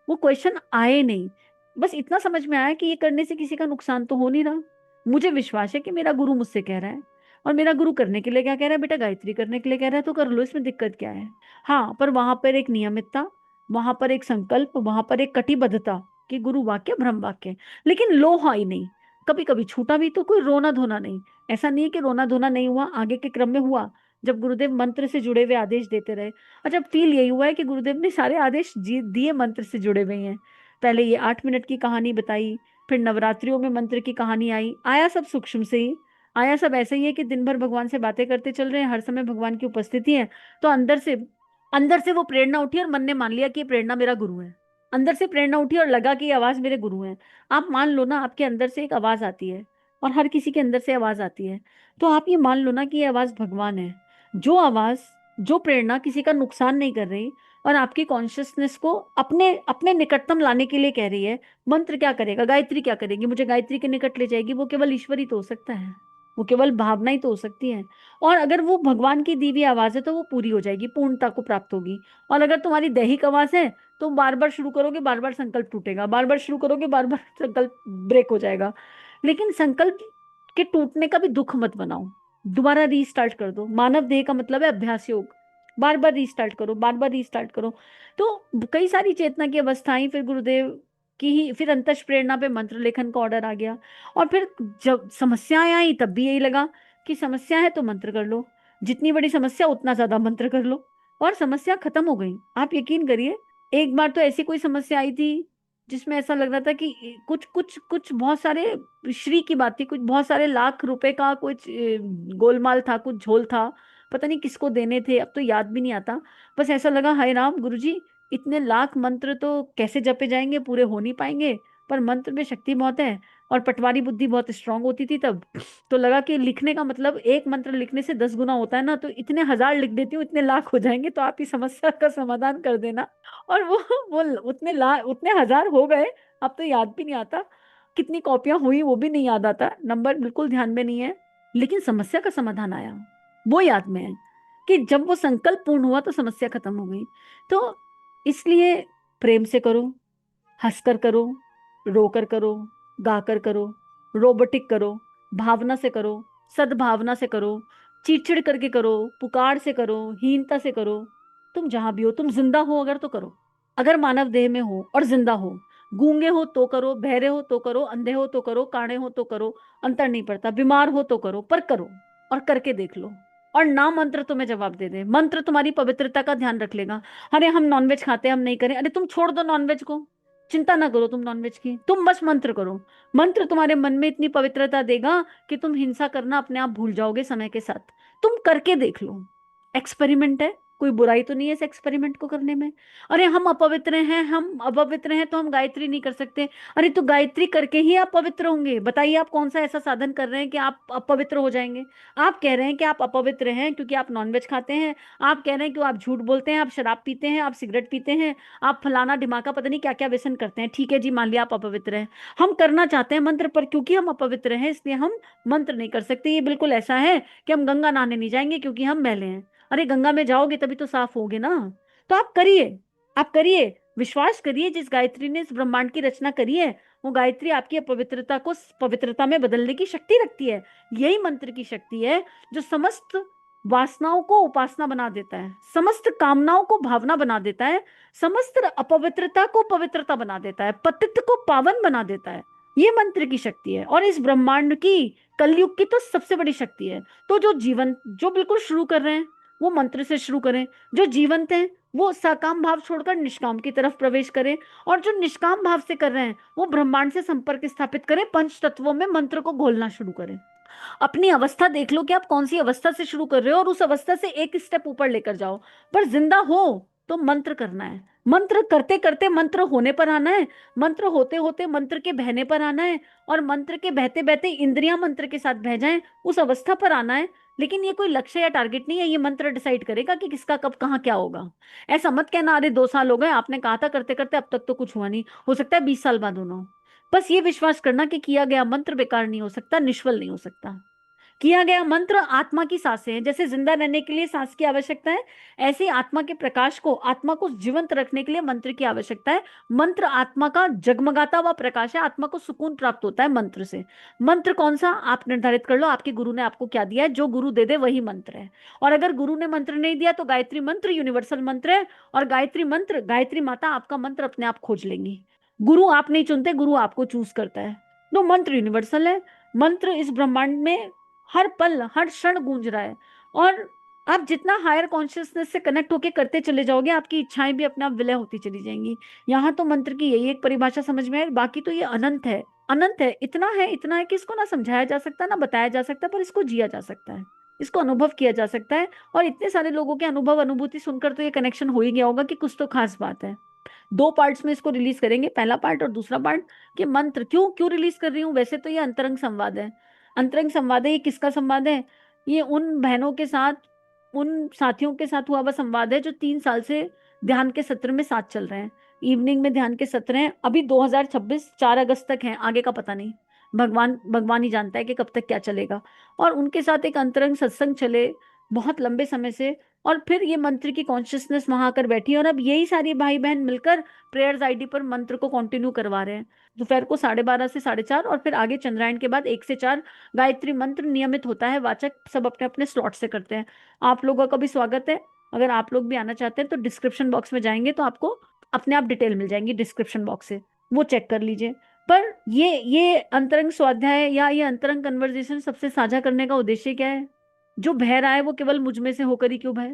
S1: वो क्वेश्चन आए नहीं। बस इतना समझ में आया कि ये करने से किसी का नुकसान तो हो नहीं रहा। मुझे विश्वास है कि मेरा गुरु मुझसे कह रहा है, और मेरा गुरु करने के लिए क्या कह रहा है, बेटा गायत्री करने के लिए कह रहा है तो कर लो, इसमें दिक्कत क्या है। हाँ, पर वहां पर एक नियमितता, वहां पर एक संकल्प, वहां पर एक कटिबद्धता कि गुरु वाक्य ब्रह्म वाक्य। लेकिन लोहा ही नहीं, कभी कभी छूटा भी तो कोई रोना धोना नहीं। ऐसा नहीं है कि रोना धोना नहीं हुआ, आगे के क्रम में हुआ, जब गुरुदेव मंत्र से जुड़े हुए आदेश देते रहे। और जब फील यही हुआ है कि गुरुदेव ने सारे आदेश दिए मंत्र से जुड़े हुए हैं। पहले ये 8 मिनट की कहानी बताई, फिर नवरात्रियों में मंत्र की कहानी आई, आया सब सूक्ष्म से ही, आया सब ऐसे ही है कि दिन भर भगवान से बातें करते चल रहे हैं, हर समय भगवान की उपस्थिति है। तो अंदर से वो प्रेरणा उठी और मन ने मान लिया कि ये प्रेरणा मेरा गुरु है। अंदर से प्रेरणा उठी और लगा कि ये आवाज मेरे गुरु है। आप मान लो ना, आपके अंदर से एक आवाज आती है, और हर किसी के अंदर से आवाज आती है, तो आप ये मान लो ना कि ये आवाज भगवान है। जो आवाज, जो प्रेरणा किसी का नुकसान नहीं कर रही और आपकी कॉन्शियसनेस को अपने अपने निकटतम लाने के लिए कह रही है। मंत्र क्या करेगा, गायत्री क्या करेगी, मुझे गायत्री के निकट ले जाएगी, वो केवल ईश्वर ही तो हो सकता है, वो केवल भावना ही तो हो सकती है। और अगर वो भगवान की दी हुई आवाज है तो वो पूरी हो जाएगी, पूर्णता को प्राप्त होगी। और अगर तुम्हारी दैहिक आवाज है तो बार बार शुरू करोगे, बार बार संकल्प टूटेगा, बार बार शुरू करोगे, बार बार संकल्प ब्रेक हो जाएगा। लेकिन संकल्प के टूटने का भी दुख मत बनाओ, दोबारा रीस्टार्ट कर दो। मानव देह का मतलब है अभ्यास योग, बार बार रीस्टार्ट करो, बार बार रीस्टार्ट करो। तो कई सारी चेतना की अवस्थाएं, फिर गुरुदेव की ही, फिर अंतश प्रेरणा पे मंत्र लेखन का ऑर्डर आ गया। और फिर जब समस्याएं आई तब भी यही लगा कि समस्या है तो मंत्र कर लो, जितनी बड़ी समस्या उतना ज्यादा मंत्र कर लो, और समस्या खत्म हो गई। आप यकीन करिए, एक बार तो ऐसी कोई समस्या आई थी जिसमें ऐसा लग रहा था कि कुछ कुछ कुछ बहुत सारे, श्री की बात थी, कुछ बहुत सारे लाख रुपए का कुछ गोलमाल था, कुछ झोल था, पता नहीं किसको देने थे, अब तो याद भी नहीं आता। बस ऐसा लगा, हाय राम गुरुजी, इतने लाख मंत्र तो कैसे जपे जाएंगे, पूरे हो नहीं पाएंगे। पर मंत्र में शक्ति बहुत है, और पटवारी बुद्धि बहुत स्ट्रांग होती थी तब। तो लगा कि लिखने का मतलब, एक मंत्र लिखने से 10 गुना होता है ना, तो इतने हजार लिख देती हूँ, इतने लाख हो जाएंगे, तो आप इस समस्या का समाधान कर देना। और वो उतने हजार हो गए। अब तो याद भी नहीं आता कितनी कॉपियां हुई, वो भी नहीं याद आता, नंबर बिल्कुल ध्यान में नहीं है। लेकिन समस्या का समाधान आया, वो याद में है कि जब वो संकल्प पूर्ण हुआ तो समस्या खत्म हो गई। तो इसलिए प्रेम से करो, हंसकर करो, रोकर करो, गाकर करो, रोबोटिक करो, भावना से करो, सद्भावना से करो, चिड़चिड़ करके करो, पुकार से करो, हीनता से करो, तुम जहां भी हो, तुम जिंदा हो अगर तो करो, अगर मानव देह में हो और जिंदा हो, गूंगे हो तो करो, बहरे हो तो करो, अंधे हो तो करो, काणे हो तो करो, अंतर नहीं पड़ता, बीमार हो तो करो, पर करो और करके देख लो। और ना मंत्र तुम्हें जवाब दे दे, मंत्र तुम्हारी पवित्रता का ध्यान रख लेगा। अरे हम नॉनवेज खाते हैं, हम नहीं करें, अरे तुम छोड़ दो नॉनवेज को, चिंता ना करो तुम नॉनवेज की, तुम बस मंत्र करो। मंत्र तुम्हारे मन में इतनी पवित्रता देगा कि तुम हिंसा करना अपने आप भूल जाओगे समय के साथ। तुम करके देख लो, एक्सपेरिमेंट है, कोई बुराई तो नहीं है इस एक्सपेरिमेंट को करने में। अरे हम अपवित्र हैं, हम अपवित्र हैं तो हम गायत्री नहीं कर सकते, अरे तो गायत्री करके ही आप पवित्र होंगे। बताइए आप कौन सा ऐसा साधन कर रहे हैं कि आप अपवित्र हो जाएंगे। आप कह रहे हैं कि आप अपवित्र हैं क्योंकि आप नॉनवेज खाते हैं, आप कह रहे हैं कि आप झूठ बोलते हैं, आप शराब पीते हैं, आप सिगरेट पीते हैं, आप फलाना ढिमाका पता नहीं क्या क्या व्यसन करते हैं। ठीक है जी, मान लिया आप अपवित्र हैं, हम करना चाहते हैं मंत्र, पर क्योंकि हम अपवित्र हैं इसलिए हम मंत्र नहीं कर सकते। ये बिल्कुल ऐसा है कि हम गंगा नहाने नहीं जाएंगे क्योंकि हम मैले हैं। अरे गंगा में जाओगे तभी तो साफ होगे ना। तो आप करिए, आप करिए, विश्वास करिए, जिस गायत्री ने इस ब्रह्मांड की रचना करी है वो गायत्री आपकी अपवित्रता को पवित्रता में बदलने की शक्ति रखती है। यही मंत्र की शक्ति है जो समस्त वासनाओं को उपासना बना देता है, समस्त कामनाओं को भावना बना देता है, समस्त अपवित्रता को पवित्रता बना देता है, पतित को पावन बना देता है। ये मंत्र की शक्ति है और इस ब्रह्मांड की कलयुग की तो सबसे बड़ी शक्ति है। तो जो जीवन, जो बिल्कुल शुरू कर रहे हैं वो मंत्र से शुरू करें, जो जीवंत हैं वो सकाम भाव छोड़कर निष्काम की तरफ प्रवेश करें, और जो निष्काम भाव से कर रहे हैं वो ब्रह्मांड से संपर्क स्थापित करें, पंच तत्वों में मंत्र को घोलना शुरू करें। अपनी अवस्था देख लो कि आप कौन सी अवस्था से शुरू कर रहे हो और उस अवस्था से एक स्टेप ऊपर लेकर जाओ। पर जिंदा हो तो मंत्र करना है, मंत्र करते करते मंत्र होने पर आना है, मंत्र होते होते मंत्र के बहने पर आना है, और मंत्र के बहते बहते इंद्रियां मंत्र के साथ बह जाएं, उस अवस्था पर आना है। लेकिन ये कोई लक्ष्य या टारगेट नहीं है, ये मंत्र डिसाइड करेगा कि किसका कब कहाँ क्या होगा। ऐसा मत कहना अरे 2 साल हो गए, आपने कहा था करते करते अब तक तो कुछ हुआ नहीं, हो सकता है 20 साल बाद होना हो। बस ये विश्वास करना कि किया गया मंत्र बेकार नहीं हो सकता, निष्फल नहीं हो सकता। किया गया मंत्र आत्मा की सांसें हैं, जैसे जिंदा रहने के लिए सांस की आवश्यकता है, ऐसे ही आत्मा के प्रकाश को, आत्मा को जीवंत रखने के लिए मंत्र की आवश्यकता है। मंत्र आत्मा का जगमगाता हुआ प्रकाश है, आत्मा को सुकून प्राप्त होता है मंत्र से। मंत्र कौन सा आप निर्धारित कर लो, आपके गुरु ने आपको क्या दिया है, जो गुरु दे दे वही मंत्र है। और अगर गुरु ने मंत्र नहीं दिया तो गायत्री मंत्र यूनिवर्सल मंत्र है, और गायत्री मंत्र, गायत्री माता आपका मंत्र अपने आप खोज लेंगी। गुरु आप नहीं चुनते, गुरु आपको चूज करता है। तो मंत्र यूनिवर्सल है, मंत्र इस ब्रह्मांड में हर पल हर क्षण गूंज रहा है, और आप जितना हायर कॉन्शियसनेस से कनेक्ट होके करते चले जाओगे आपकी इच्छाएं भी अपने आप विलय होती चली जाएंगी। यहाँ तो मंत्र की यही एक परिभाषा समझ में है, बाकी तो ये अनंत है, अनंत है, इतना है, इतना है कि इसको ना समझाया जा सकता, ना बताया जा सकता, पर इसको जिया जा सकता है, इसको अनुभव किया जा सकता है। और इतने सारे लोगों के अनुभव अनुभूति सुनकर तो ये कनेक्शन हो ही गया होगा कि कुछ तो खास बात है। 2 पार्ट्स में इसको रिलीज करेंगे, पहला पार्ट और दूसरा पार्ट, कि मंत्र क्यों क्यों रिलीज कर रही हूँ। वैसे तो ये अंतरंग संवाद है, अंतरंग संवाद है। ये किसका संवाद है? ये उन बहनों के साथ, उन साथियों के साथ हुआ हुआ संवाद है जो 3 साल से ध्यान के सत्र में साथ चल रहे हैं। इवनिंग में ध्यान के सत्र हैं, अभी 2026 4 अगस्त तक है, आगे का पता नहीं, भगवान भगवान ही जानता है कि कब तक क्या चलेगा। और उनके साथ एक अंतरंग सत्संग चले बहुत लंबे समय से, और फिर ये मंत्र की कॉन्शियसनेस वहां आकर बैठी, और अब यही सारी भाई बहन मिलकर प्रेयर्स आईडी पर मंत्र को कंटिन्यू करवा रहे हैं। दोपहर को 12:30 से 4:30, और फिर आगे चंद्रायन के बाद 1 से 4 गायत्री मंत्र नियमित होता है, वाचक सब अपने अपने स्लॉट से करते हैं। आप लोगों का भी स्वागत है, अगर आप लोग भी आना चाहते हैं तो डिस्क्रिप्शन बॉक्स में जाएंगे तो आपको अपने आप डिटेल मिल जाएंगी डिस्क्रिप्शन बॉक्स से, वो चेक कर लीजिए। पर ये अंतरंग स्वाध्याय या ये अंतरंग कन्वर्जेशन सबसे साझा करने का उद्देश्य क्या है? जो बह रहा है वो केवल मुझ में से होकर ही क्यों बहे,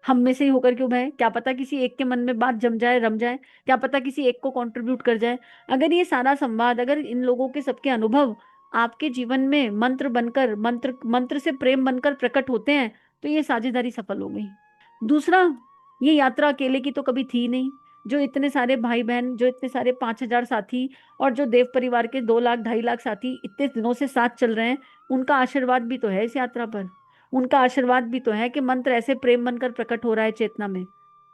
S1: हम में से ही होकर क्यों बहे? क्या पता किसी एक के मन में बात जम जाए, रम जाए, क्या पता किसी एक को कंट्रीब्यूट कर जाए। अगर ये सारा संवाद, अगर इन लोगों के सबके अनुभव आपके जीवन में मंत्र बनकर, मंत्र मंत्र से प्रेम बनकर प्रकट होते हैं तो ये साझेदारी सफल हो गई। दूसरा, ये यात्रा अकेले की तो कभी थी नहीं। जो इतने सारे भाई बहन, जो इतने सारे 5,000 साथी, और जो देव परिवार के 2 लाख 2.5 लाख साथी इतने दिनों से साथ चल रहे हैं, उनका आशीर्वाद भी तो है इस यात्रा पर, उनका आशीर्वाद भी तो है कि मंत्र ऐसे प्रेम बनकर प्रकट हो रहा है चेतना में।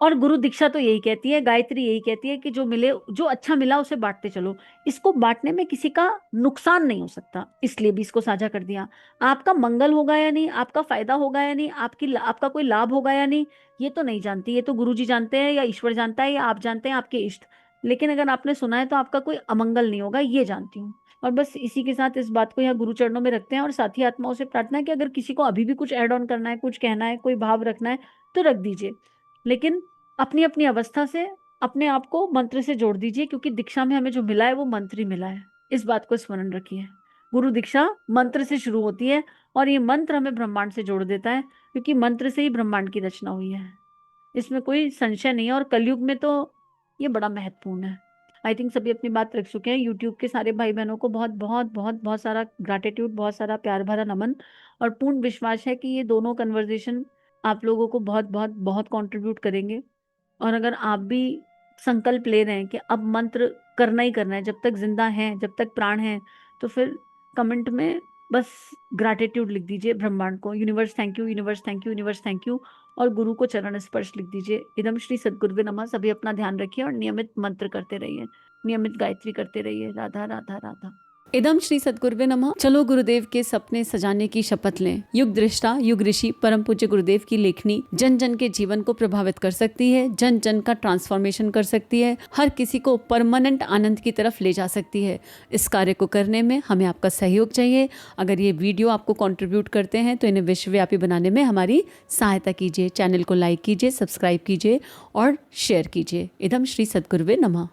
S1: और गुरु दीक्षा तो यही कहती है, गायत्री यही कहती है कि जो मिले, जो अच्छा मिला उसे बांटते चलो। इसको बांटने में किसी का नुकसान नहीं हो सकता, इसलिए भी इसको साझा कर दिया। आपका मंगल होगा या नहीं, आपका फायदा होगा या नहीं, आपका कोई लाभ होगा या नहीं, ये तो नहीं जानती, ये तो गुरु जी जानते हैं, या ईश्वर जानता है, या आप जानते हैं, आपके इष्ट। लेकिन अगर आपने सुना है तो आपका कोई अमंगल नहीं होगा, ये जानती हूँ। और बस इसी के साथ इस बात को यहाँ गुरु चरणों में रखते हैं और साथी आत्माओं से प्रार्थना है कि अगर किसी को अभी भी कुछ ऐड ऑन करना है, कुछ कहना है, कोई भाव रखना है तो रख दीजिए, लेकिन अपनी अपनी अवस्था से अपने आप को मंत्र से जोड़ दीजिए, क्योंकि दीक्षा में हमें जो मिला है वो मंत्र ही मिला है। इस बात को स्मरण रखिए। गुरु दीक्षा मंत्र से शुरू होती है और ये मंत्र हमें ब्रह्मांड से जोड़ देता है, क्योंकि मंत्र से ही ब्रह्मांड की रचना हुई है, इसमें कोई संशय नहीं है। और कलयुग में तो ये बड़ा महत्वपूर्ण है। आई थिंक सभी अपनी बात रख चुके हैं। यूट्यूब के सारे भाई बहनों को बहुत बहुत बहुत बहुत सारा ग्रैटिट्यूड, बहुत सारा प्यार भरा नमन, और पूर्ण विश्वास है कि ये दोनों कन्वर्जेशन आप लोगों को बहुत बहुत बहुत कंट्रीब्यूट करेंगे। और अगर आप भी संकल्प ले रहे हैं कि अब मंत्र करना ही करना है, जब तक जिंदा है, जब तक प्राण है, तो फिर कमेंट में बस ग्रैटिट्यूड लिख दीजिए ब्रह्मांड को, universe thank you, universe thank you, universe thank you, और गुरु को चरण स्पर्श लिख दीजिए। इदम श्री सद्गुरुवे नमः। सभी अपना ध्यान रखिए और नियमित मंत्र करते रहिए, नियमित गायत्री करते रहिए। राधा राधा राधा। इदम श्री सद्गुरुवे नमः। चलो गुरुदेव के सपने सजाने की शपथ लें। युग दृष्टा, युग ऋषि, परम पूज्य गुरुदेव की लेखनी जन जन के जीवन को प्रभावित कर सकती है, जन जन का ट्रांसफॉर्मेशन कर सकती है, हर किसी को परमानेंट आनंद की तरफ ले जा सकती है। इस कार्य को करने में हमें आपका सहयोग चाहिए। अगर ये वीडियो आपको कंट्रीब्यूट करते हैं तो इन्हें विश्वव्यापी बनाने में हमारी सहायता कीजिए। चैनल को लाइक कीजिए, सब्सक्राइब कीजिए और शेयर कीजिए। इदम श्री सद्गुरुवे नमः।